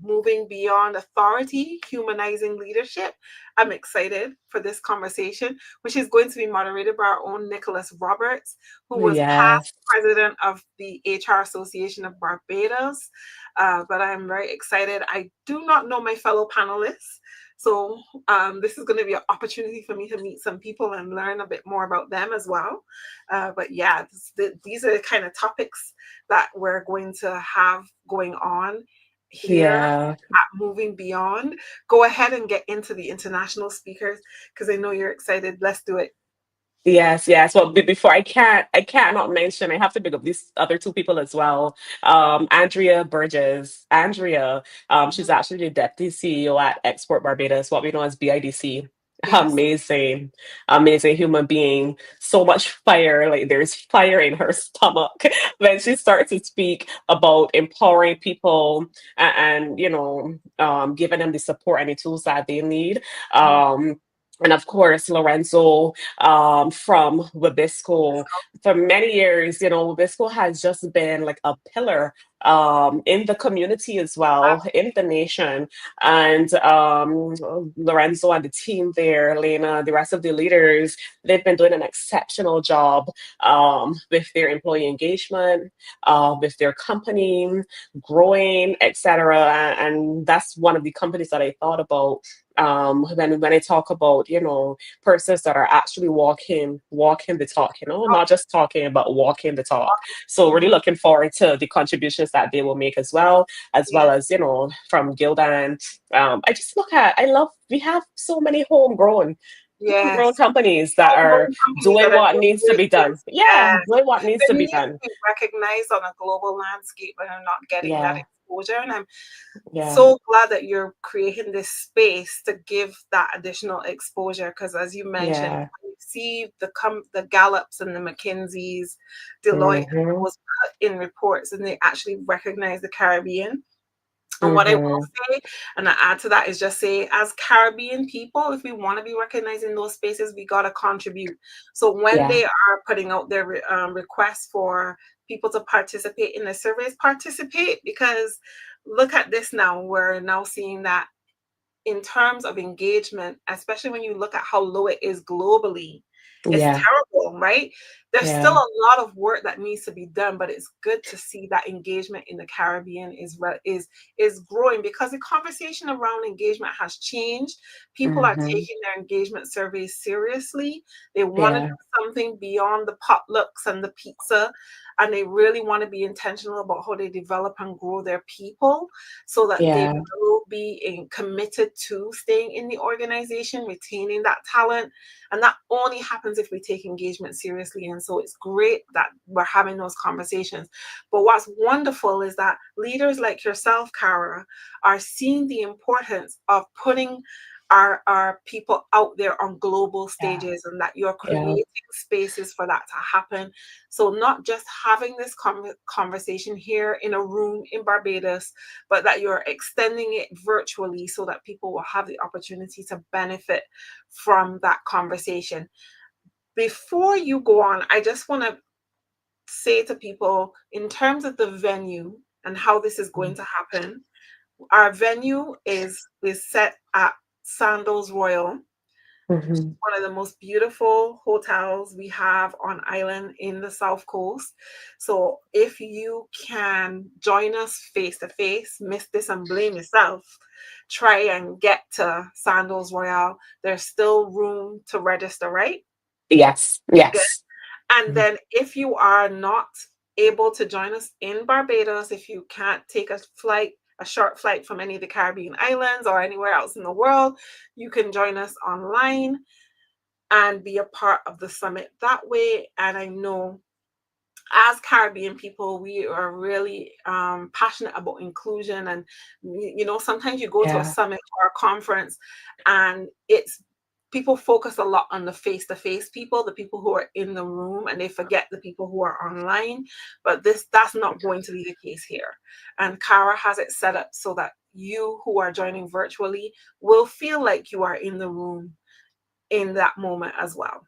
A: moving beyond authority, humanizing leadership. I'm excited for this conversation, which is going to be moderated by our own Nicholas Roberts, who was past
B: Yes.
A: president of the HR Association of Barbados. But I'm very excited. I do not know my fellow panelists. So this is going to be an opportunity for me to meet some people and learn a bit more about them as well. But yeah, these are the kind of topics that we're going to have going on here
B: Yeah.
A: at Moving Beyond. Go ahead and get into the international speakers because I know you're excited. Let's do it.
B: Yes, yes. Well, before I can't not mention, I have to pick up these other two people as well. Andrea Burgess. Andrea, she's
A: Mhm.
B: actually the deputy CEO at Export Barbados, what we know as BIDC.
A: Yes.
B: Amazing, amazing human being. So much fire, like there's fire in her stomach when she starts to speak about empowering people and giving them the support and the tools that they need.
A: Mhm.
B: And of course, Lorenzo from Wabisco. For many years, Wabisco has just been like a pillar in the community as well, in the nation. And Lorenzo and the team there, Lena, the rest of the leaders, they've been doing an exceptional job with their employee engagement, with their company growing, etc. And that's one of the companies that I thought about when I talk about persons that are actually walking the talk, not just talking but walking the talk. So really
A: Mhm.
B: looking forward to the contributions that they will make as well
A: Yes.
B: as from Gildan. I love we have so many homegrown
A: Yes.
B: companies that are
A: Homegrown companies
B: doing
A: that are
B: what
A: doing
B: needs to
A: great
B: be done.
A: things.
B: Yeah,
A: Yes.
B: doing what needs
A: They
B: to be
A: need to
B: done.
A: be recognized on a global landscape and are not getting that
B: Yeah,
A: exposure. And I'm
B: yeah,
A: so glad that you're creating this space to give that additional exposure. Because as you mentioned,
B: yeah.
A: when you see the Gallups and the McKinseys, Deloitte, and
B: Mm-hmm,
A: those put in reports, and they actually recognize the Caribbean. And what I will
B: mm-hmm.
A: say, and I add to that, is just say, as Caribbean people, if we want to be recognized in those spaces, we got to contribute. So when
B: Yeah,
A: they are putting out their requests for people to participate in the surveys, participate, because look at this now. We're now seeing that in terms of engagement, especially when you look at how low it is globally, it's
B: yeah,
A: terrible, right? There's still
B: yeah,
A: a lot of work that needs to be done, but it's good to see that engagement in the Caribbean is growing because the conversation around engagement has changed. People are
B: mm-hmm.
A: taking their engagement surveys seriously. They want to
B: Yeah,
A: do something beyond the potlucks and the pizza, and they really want to be intentional about how they develop and grow their people so that they
B: yeah,
A: will be committed to staying in the organization, retaining that talent. And that only happens if we take engagement seriously. And so it's great that we're having those conversations. But what's wonderful is that leaders like yourself, Cara, are seeing the importance of putting our people out there on global
B: yeah,
A: stages and that you're
B: yeah,
A: creating spaces for that to happen. So not just having this conversation here in a room in Barbados, but that you're extending it virtually so that people will have the opportunity to benefit from that conversation. Before you go on, I just want to say to people, in terms of the venue and how this is going to happen, our venue is set at Sandals Royal,
B: mm-hmm.
A: one of the most beautiful hotels we have on island in the South Coast. So if you can join us face to face, miss this and blame yourself. Try and get to Sandals Royal. There's still room to register, right?
B: Yes,
A: Good.
B: yes,
A: And
B: mhm.
A: then if you are not able to join us in Barbados, if you can't take a short flight from any of the Caribbean islands or anywhere else in the world, you can join us online and be a part of the summit that way. And I know as Caribbean people, we are really passionate about inclusion. And, sometimes you go to a
B: Yeah.
A: summit or a conference and it's people focus a lot on the face to face people, the people who are in the room, and they forget the people who are online. But that's not going to be the case here. And Cara has it set up so that you who are joining virtually will feel like you are in the room in that moment as well.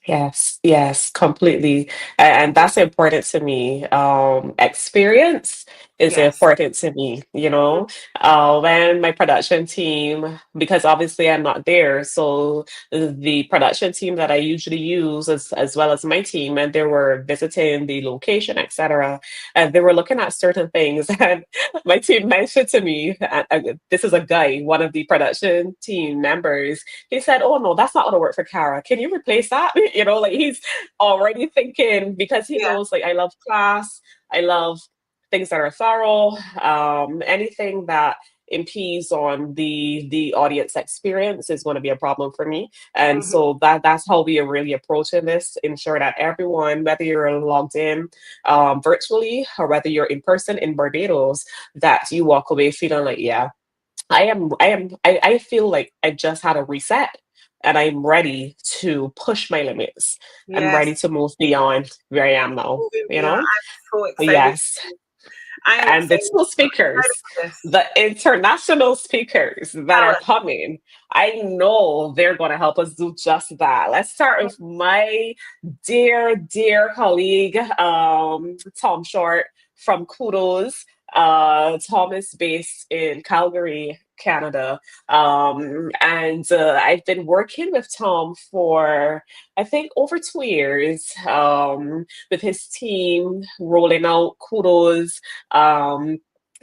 B: Yes, yes, completely. And that's important to me. Experience is
A: Yes.
B: important to me, you know. When my production team, because obviously I'm not there, so the production team that I usually use as well as my team, and they were visiting the location, etc. And they were looking at certain things, and my team mentioned to me, this is a guy, one of the production team members. He said, "Oh no, that's not gonna work for Kara. Can you replace that?" You know, like he's already thinking because he
A: Yeah.
B: knows like I love class, I love things that are thorough, anything that impedes on the audience experience is going to be a problem for me. And
A: Hmm.
B: so that's how we are really approaching this, ensure that everyone, whether you're logged in virtually or whether you're in person in Barbados, that you walk away feeling like, yeah, I feel like I just had a reset and I'm ready to push my limits. I'm ready
A: Yes.
B: to move beyond where I am now,
A: Moving
B: you
A: beyond.
B: know?
A: I'm so excited.
B: Yes.
A: I am
B: And the
A: excited.
B: two
A: So excited
B: speakers,
A: for this.
B: the international speakers that
A: Tell
B: are
A: us.
B: coming, I know they're going to help us do just that. Let's start with my dear, dear colleague, Tom Short from Kudos. Tom is based in Calgary, Canada. And I've been working with Tom for, I think, over 2 years with his team rolling out Kudos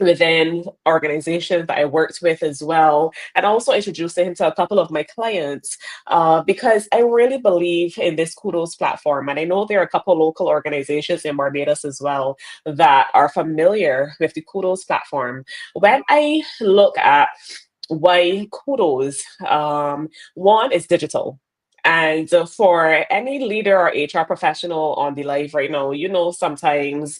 B: within organizations that I worked with as well, and also introducing him to a couple of my clients because I really believe in this Kudos platform. And I know there are a couple local organizations in Barbados as well that are familiar with the Kudos platform. When I look at why Kudos, one is digital. And for any leader or HR professional on the live right now, you know, sometimes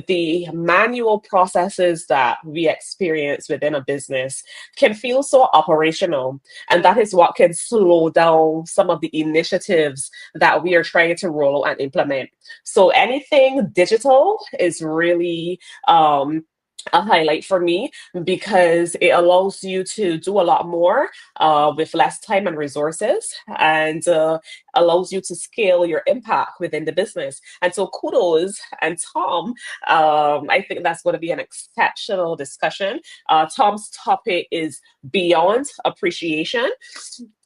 B: the manual processes that we experience within a business can feel so operational. And that
A: Mhm.
B: is what can slow down some of the initiatives that we are trying to roll out and implement. So anything digital is really a highlight for me because it allows you to do a lot more with less time and resources and allows you to scale your impact within the business. And so kudos and Tom, I think that's going to be an exceptional discussion. Tom's topic is beyond appreciation.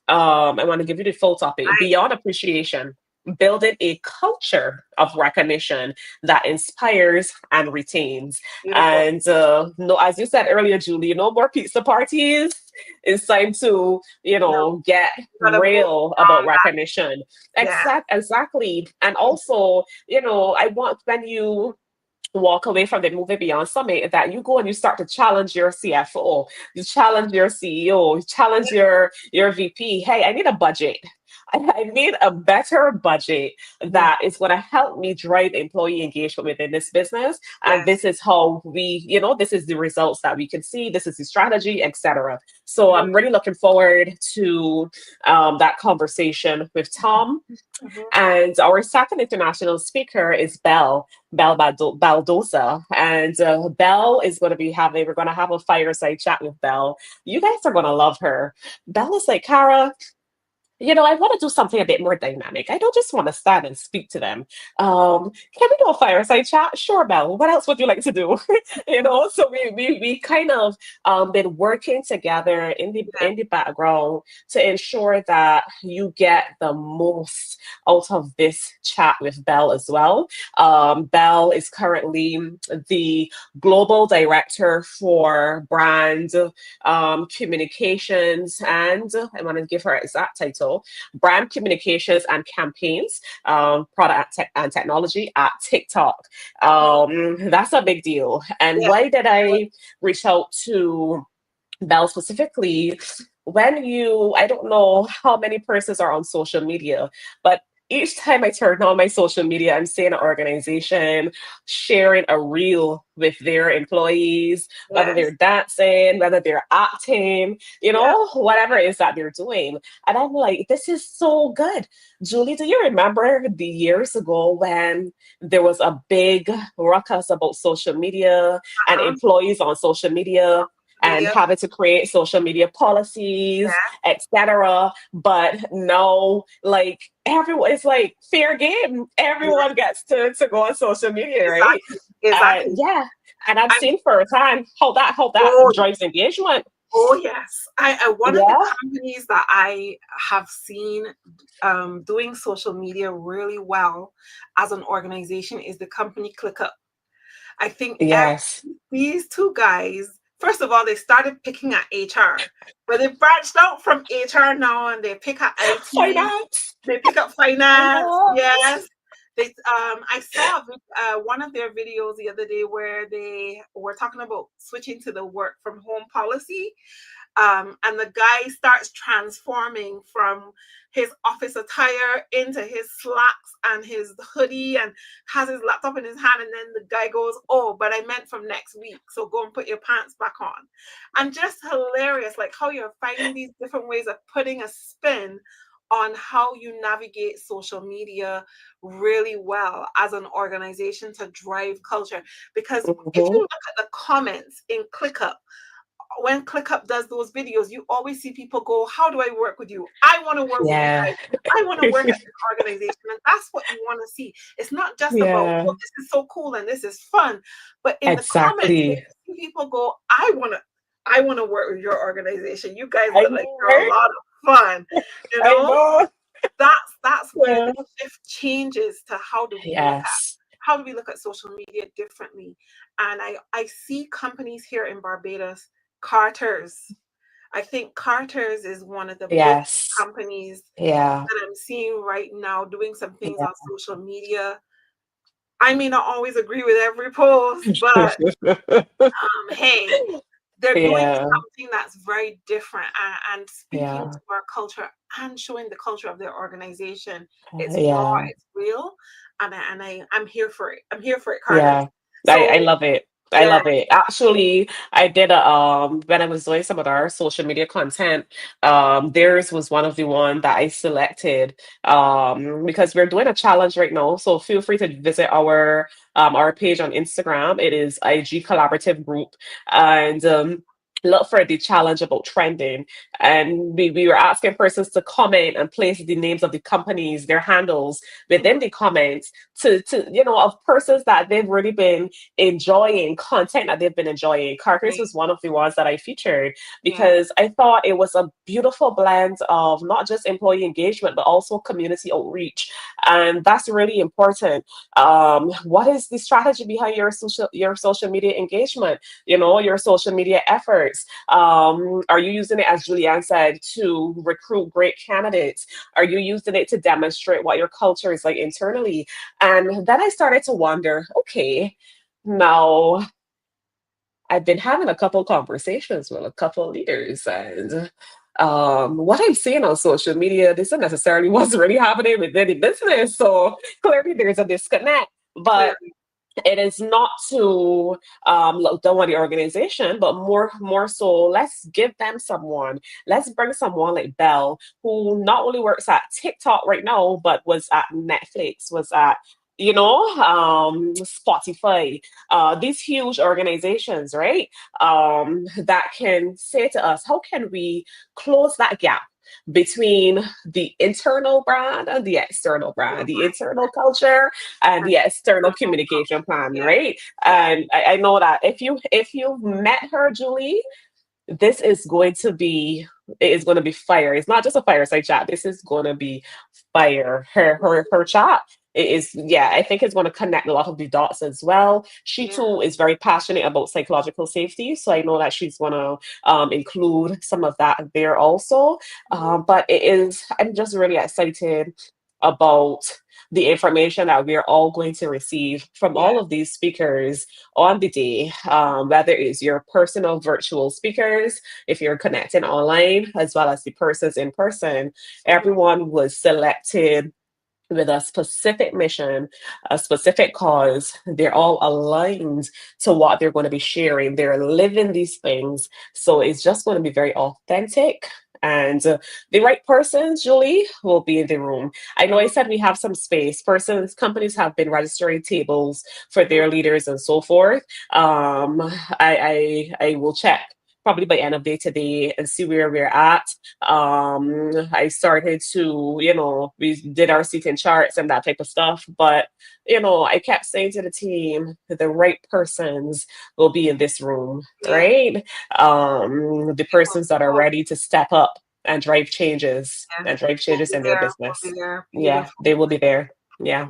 B: I want to give you the full topic
A: Nice.
B: beyond appreciation, building a culture of recognition that inspires and retains.
A: Beautiful.
B: And no, as you said earlier, Julie, no more pizza parties. It's time to,
A: No,
B: get
A: you gotta move
B: real about
A: beyond that.
B: recognition.
A: Yeah.
B: Exactly. And also, I want when you walk away from the Moving Beyond Summit that you go and you start to challenge your CFO, you challenge your CEO, you challenge your VP. Hey, I need a budget. I need a better budget
A: Mhm.
B: that is going to help me drive employee engagement within this business. And
A: Yes.
B: this is how this is the results that we can see. This is the strategy, etc. So
A: Mhm.
B: I'm really looking forward to that conversation with Tom.
A: Mhm.
B: And our second international speaker is Belle Baldosa. And Belle is going to we're going to have a fireside chat with Belle. You guys are going to love her. Belle is like, Cara, I want to do something a bit more dynamic. I don't just want to stand and speak to them. Can we do a fireside chat? Sure, Belle. What else would you like to do? So we kind of been working together
A: Yeah.
B: in the background to ensure that you get the most out of this chat with Belle as well. Belle is currently the global director for brand communications, and I want to give her exact title: brand communications and campaigns, product and technology at TikTok. That's a big deal. And
A: Yeah.
B: why did I reach out to Bell specifically? I don't know how many persons are on social media, but each time I turn on my social media, I'm seeing an organization sharing a reel with their employees, whether they're
A: Yes.
B: dancing, whether they're acting,
A: Yeah.
B: whatever it is that they're doing. And I'm like, this is so good. Julie, do you remember the years ago when there was a big ruckus about social media and
A: Uh-huh.
B: employees on social media and
A: Media.
B: having to create social media policies,
A: Yeah.
B: etc. But no, like everyone, it's like fair game.
A: Yeah.
B: Everyone gets to go on social media, right?
A: Exactly. Exactly.
B: Yeah. And I've
A: I
B: seen firsthand how that
A: oh
B: drives engagement.
A: oh yes. I one of the
B: Yeah.
A: companies that I have seen doing social media really well as an organization is the company ClickUp. I think
B: Yes.
A: these two guys, first of all, they started picking at HR, but they branched out from HR now and they pick at IT,
B: Finance.
A: they pick up finance.
B: Finance.
A: Yes. I saw one of their videos the other day where they were talking about switching to the work from home policy, and the guy starts transforming from his office attire into his slacks and his hoodie and has his laptop in his hand. And then the guy goes, "Oh, but I meant from next week. So go and put your pants back on." And just hilarious, like how you're finding these different ways of putting a spin on how you navigate social media really well as an organization to drive culture. Because if you
B: Hmm.
A: look at the comments in ClickUp, when ClickUp does those videos, you always see people go, "How do I work with you? I want to work with you
B: Yeah.
A: guys. I want to work at this organization." And that's what you want to see. It's not just about,
B: Yeah.
A: "Oh, this is so cool and this is fun," but in the comments, when
B: Exactly.
A: you see people go, I want to work with your organization. You guys
B: I
A: look like
B: know,
A: you're a
B: right?
A: lot of fun. You
B: I
A: know,
B: know.
A: that's where
B: Yeah.
A: the shift changes to
B: Yes.
A: how do we look at social media differently. And I see companies here in Barbados, Carter's. I think Carter's is one of the big
B: Yes.
A: companies
B: Yeah.
A: that I'm seeing right now doing some things
B: Yeah.
A: on social media. I may not always agree with every post, but hey, they're doing
B: Yeah.
A: something that's very different, and speaking
B: Yeah.
A: to our culture and showing the culture of their organization. It's raw,
B: Yeah.
A: it's real, I'm here for it. I'm here for it, Carter's.
B: Yeah, I
A: So
B: love it. I
A: yeah.
B: love it. Actually, I did a when I was doing some of our social media content, theirs was one of the one that I selected because we're doing a challenge right now. So feel free to visit our page on Instagram. It is IG Collaborative Group, and look for the challenge about trending. And we were asking persons to comment and place the names of the companies, their handles within
A: Mhm.
B: the comments to of persons that they've really been enjoying, content that they've been enjoying. Carter's
A: Right.
B: was one of the ones that I featured
A: Yeah.
B: because I thought it was a beautiful blend of not just employee engagement but also community outreach, and that's really important. What is the strategy behind your social media engagement, your social media efforts? Are you using it, as Julianne said, to recruit great candidates? Are you using it to demonstrate what your culture is like internally? And then I started to wonder, okay, now I've been having a couple conversations with a couple leaders, and what I'm seeing on social media, this isn't necessarily what's really happening with any business. So clearly there's a disconnect. But
A: Clearly.
B: it is not to look down on the organization, but more so, let's give them someone. Let's bring someone like Belle, who not only works at TikTok right now, but was at Netflix, was at Spotify, these huge organizations, right? That can say to us, how can we close that gap between the internal brand and the external brand, the internal culture and the external communication plan,
A: Yeah.
B: right?
A: Yeah.
B: And I know that if you've met her, Julie, this is going to be it is going to be fire. It's not just a fireside chat. This is going to be fire. Her chat. It is, yeah, I think it's going to connect a lot of the dots as well. She
A: Yeah.
B: too is very passionate about psychological safety, so I know that she's going to include some of that there also.
A: Mhm.
B: But it is, I'm just really excited about the information that we're all going to receive from
A: Yeah.
B: all of these speakers on the day, whether it's your personal virtual speakers, if you're connecting online, as well as the persons in person.
A: Mhm.
B: Everyone was selected with a specific mission, a specific cause. They're all aligned to what they're going to be sharing. They're living these things. So it's just going to be very authentic. And the right persons, Julie, will be in the room. I know I said we have some space. Persons, companies have been registering tables for
A: Mhm.
B: their leaders and so forth. I will check probably by end of day today and see where we're at. I started to, we did our seating charts and that type of stuff. But, I kept saying to the team, the right persons will be in this room,
A: Yeah,
B: right? The
A: people,
B: persons that are
A: people,
B: ready to step up and drive changes
A: yeah,
B: and drive
A: we'll
B: changes
A: be
B: in their
A: there. We'll
B: business.
A: be there.
B: Yeah,
A: Beautiful.
B: they will be there. Yeah,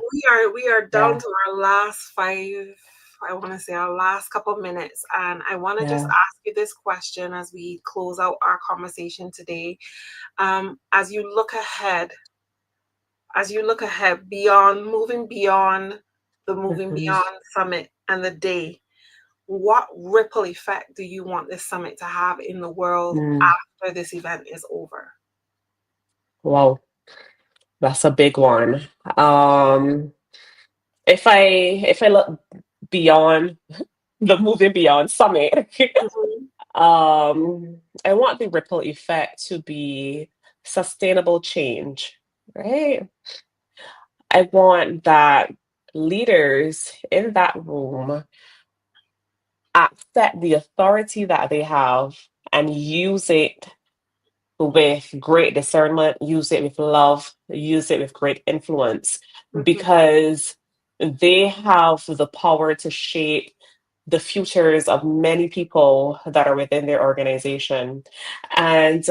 A: We are down
B: yeah,
A: to our last five. I want to say our last couple minutes, and I want to just
B: yeah.
A: ask you this question as we close out our conversation today. As you look ahead, beyond moving beyond the moving
B: Mhm.
A: beyond summit and the day, what ripple effect do you want this summit to have in the world
B: Mm,
A: after this event is over?
B: wow, that's a big one. Um, if I look beyond the moving beyond summit,
A: Mhm.
B: I want the ripple effect to be sustainable change, right? I want that leaders in that room accept the authority that they have and use it with great discernment, use it with love, use it with great influence,
A: Mhm.
B: because they have the power to shape the futures of many people that are within their organization. And,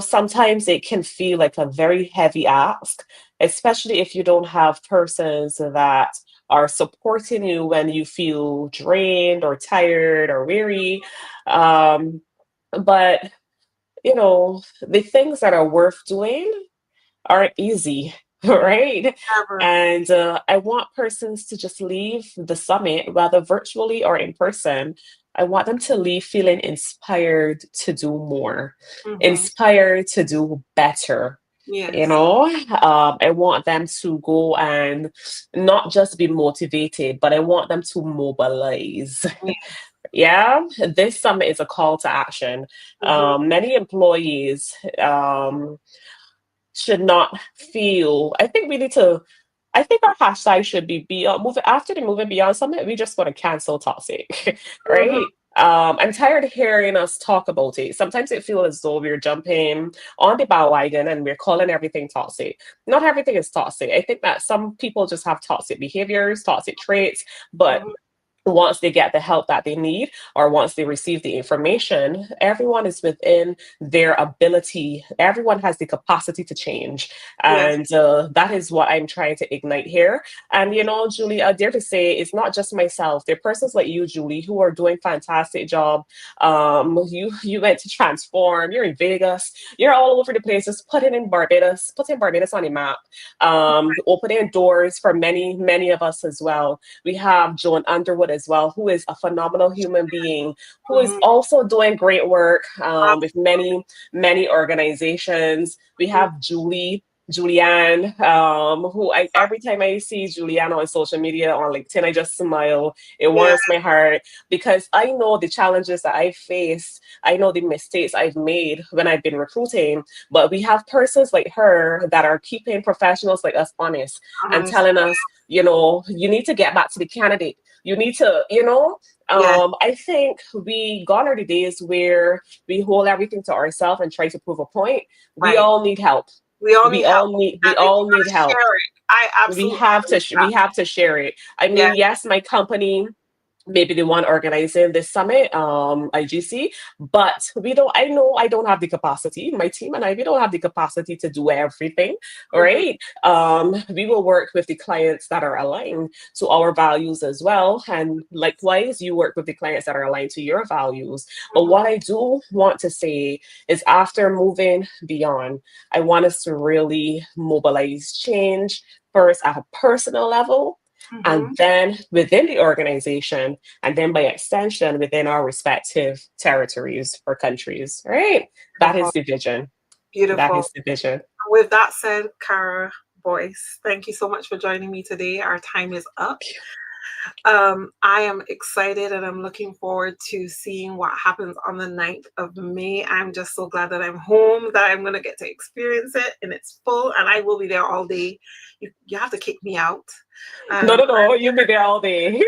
B: sometimes it can feel like a very heavy ask, especially if you don't have persons that are supporting you when you feel drained or tired or weary. Um, but the things that are worth doing aren't easy, right?
A: Ever.
B: And I want persons to just leave the summit, whether virtually or in person. I want them to leave feeling inspired to do more,
A: Mhm.
B: inspired to do better.
A: Yes.
B: I want them to go and not just be motivated, but I want them to mobilize.
A: Yeah.
B: Yeah, this summit is a call to action.
A: Mhm.
B: Many employees should not feel. I think our hashtag should be beyond moving after the moving beyond summit. We just want to cancel toxic,
A: Mhm.
B: right? I'm tired of hearing us talk about it. Sometimes it feels as though we're jumping on the bandwagon and we're calling everything toxic. Not everything is toxic. I think that some people just have toxic behaviors, toxic traits, but
A: Mhm.
B: once they get the help that they need or once they receive the information, everyone is within their ability. Everyone has the capacity to change.
A: Yes.
B: And that is what I'm trying to ignite here. And, Julie, I dare to say it's not just myself. There are persons like you, Julie, who are doing fantastic job. You went to transform. You're in Vegas. You're all over the place, just putting Barbados on the map, opening doors for many, many of us as well. We have Joan Underwood as well, who is a phenomenal human being, who is
A: Mhm.
B: also doing great work with
A: Absolutely.
B: many, many organizations. We
A: Mhm.
B: have Julianne, who every time I see Julianne on social media on LinkedIn, I just smile. It
A: Yeah.
B: warms my heart because I know the challenges that I face. I know the mistakes I've made when I've been recruiting, but we have persons like her that are keeping professionals like us honest and
A: Honestly.
B: telling us, you need to get back to the candidate. You need to,
A: Yes.
B: I think we gone are the days where we hold everything to ourselves and try to prove a point. We
A: Right.
B: all need help.
A: We all
B: We
A: need help,
B: all need we
A: and we
B: all need
A: gotta
B: help.
A: share it. I absolutely believe
B: We
A: that.
B: have to share it. I
A: Yeah.
B: mean, yes, my company maybe the one organizing this summit, IGC, but we don't, I know I don't have the capacity. My team and I, we don't have the capacity to do everything,
A: Mhm.
B: right? We will work with the clients that are aligned to our values as well. And likewise, you work with the clients that are aligned to your values. But
A: Mhm.
B: what I do want to say is after moving beyond, I want us to really mobilize change first at a personal level and
A: Mhm.
B: then within the organization, and then by extension within our respective territories or countries, right? That
A: Beautiful.
B: is the vision. That
A: Beautiful.
B: is the vision.
A: With that said, Kara, Boyce. Thank you so much for joining me today. Our time is up. I am excited and I'm looking forward to seeing what happens on the 9th of May. I'm just so glad that I'm home, that I'm going to get to experience it in its full, and I will be there all day. You have to kick me out.
B: No,
A: Um,
B: no, no. You'll be there all day.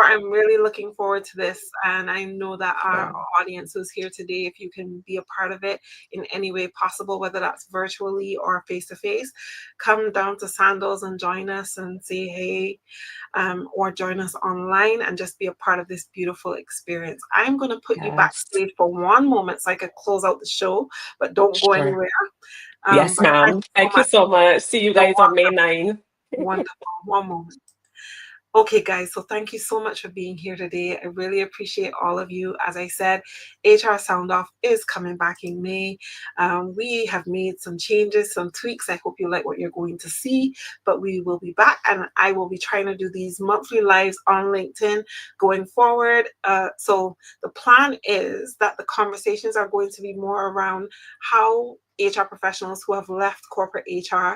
A: I'm really looking forward to this. And I know that our
B: Yeah.
A: audience who's here today, if you can be a part of it in any way possible, whether that's virtually or face to face, come down to Sandals and join us and say hey, or join us online and just be a part of this beautiful experience. I'm going to put you
B: Yes.
A: backstage for one moment so I could close out the show, but don't go
B: Sure.
A: anywhere.
B: Yes,
A: But thank
B: ma'am.
A: you so
B: Thank you
A: much.
B: so much. See you
A: You're
B: guys on May 9th.
A: wonderful. One moment. Okay, guys, so thank you so much for being here today. I really appreciate all of you. As I said, HR Sound Off is coming back in May. We have made some changes, some tweaks. I hope you like what you're going to see, but we will be back and I will be trying to do these monthly lives on LinkedIn going forward. So the plan is that the conversations are going to be more around how HR professionals who have left corporate HR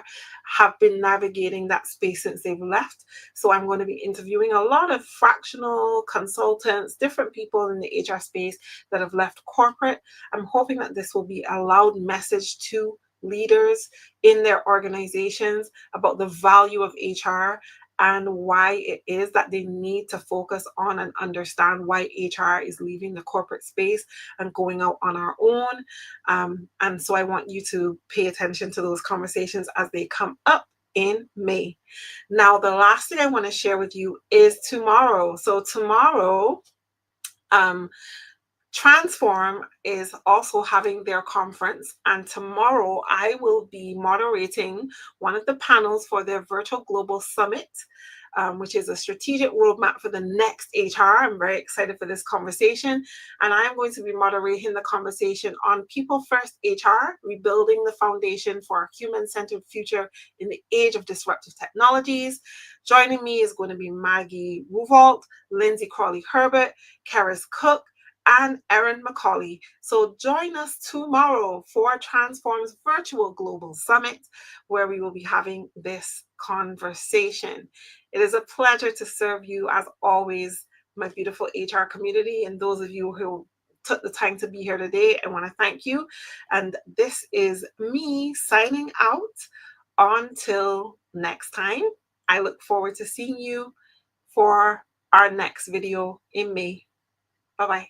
A: have been navigating that space since they've left. So I'm going to be interviewing a lot of fractional consultants, different people in the HR space that have left corporate. I'm hoping that this will be a loud message to leaders in their organizations about the value of HR and why it is that they need to focus on and understand why HR is leaving the corporate space and going out on our own. And so I want you to pay attention to those conversations as they come up in May. Now, the last thing I want to share with you is tomorrow. So tomorrow, um, Transform is also having their conference, and tomorrow I will be moderating one of the panels for their virtual global summit, which is a strategic roadmap for the next HR. I'm very excited for this conversation, and I'm going to be moderating the conversation on People First HR, rebuilding the foundation for a human-centered future in the age of disruptive technologies. Joining me is going to be Maggie Ruvault, Lindsay Crawley-Herbert, Karis Cook, and Erin McCauley. So join us tomorrow for Transform's Virtual Global Summit, where we will be having this conversation. It is a pleasure to serve you, as always, my beautiful HR community, and those of you who took the time to be here today. I want to thank you. And this is me signing out. Until next time, I look forward to seeing you for our next video in May. Bye-bye.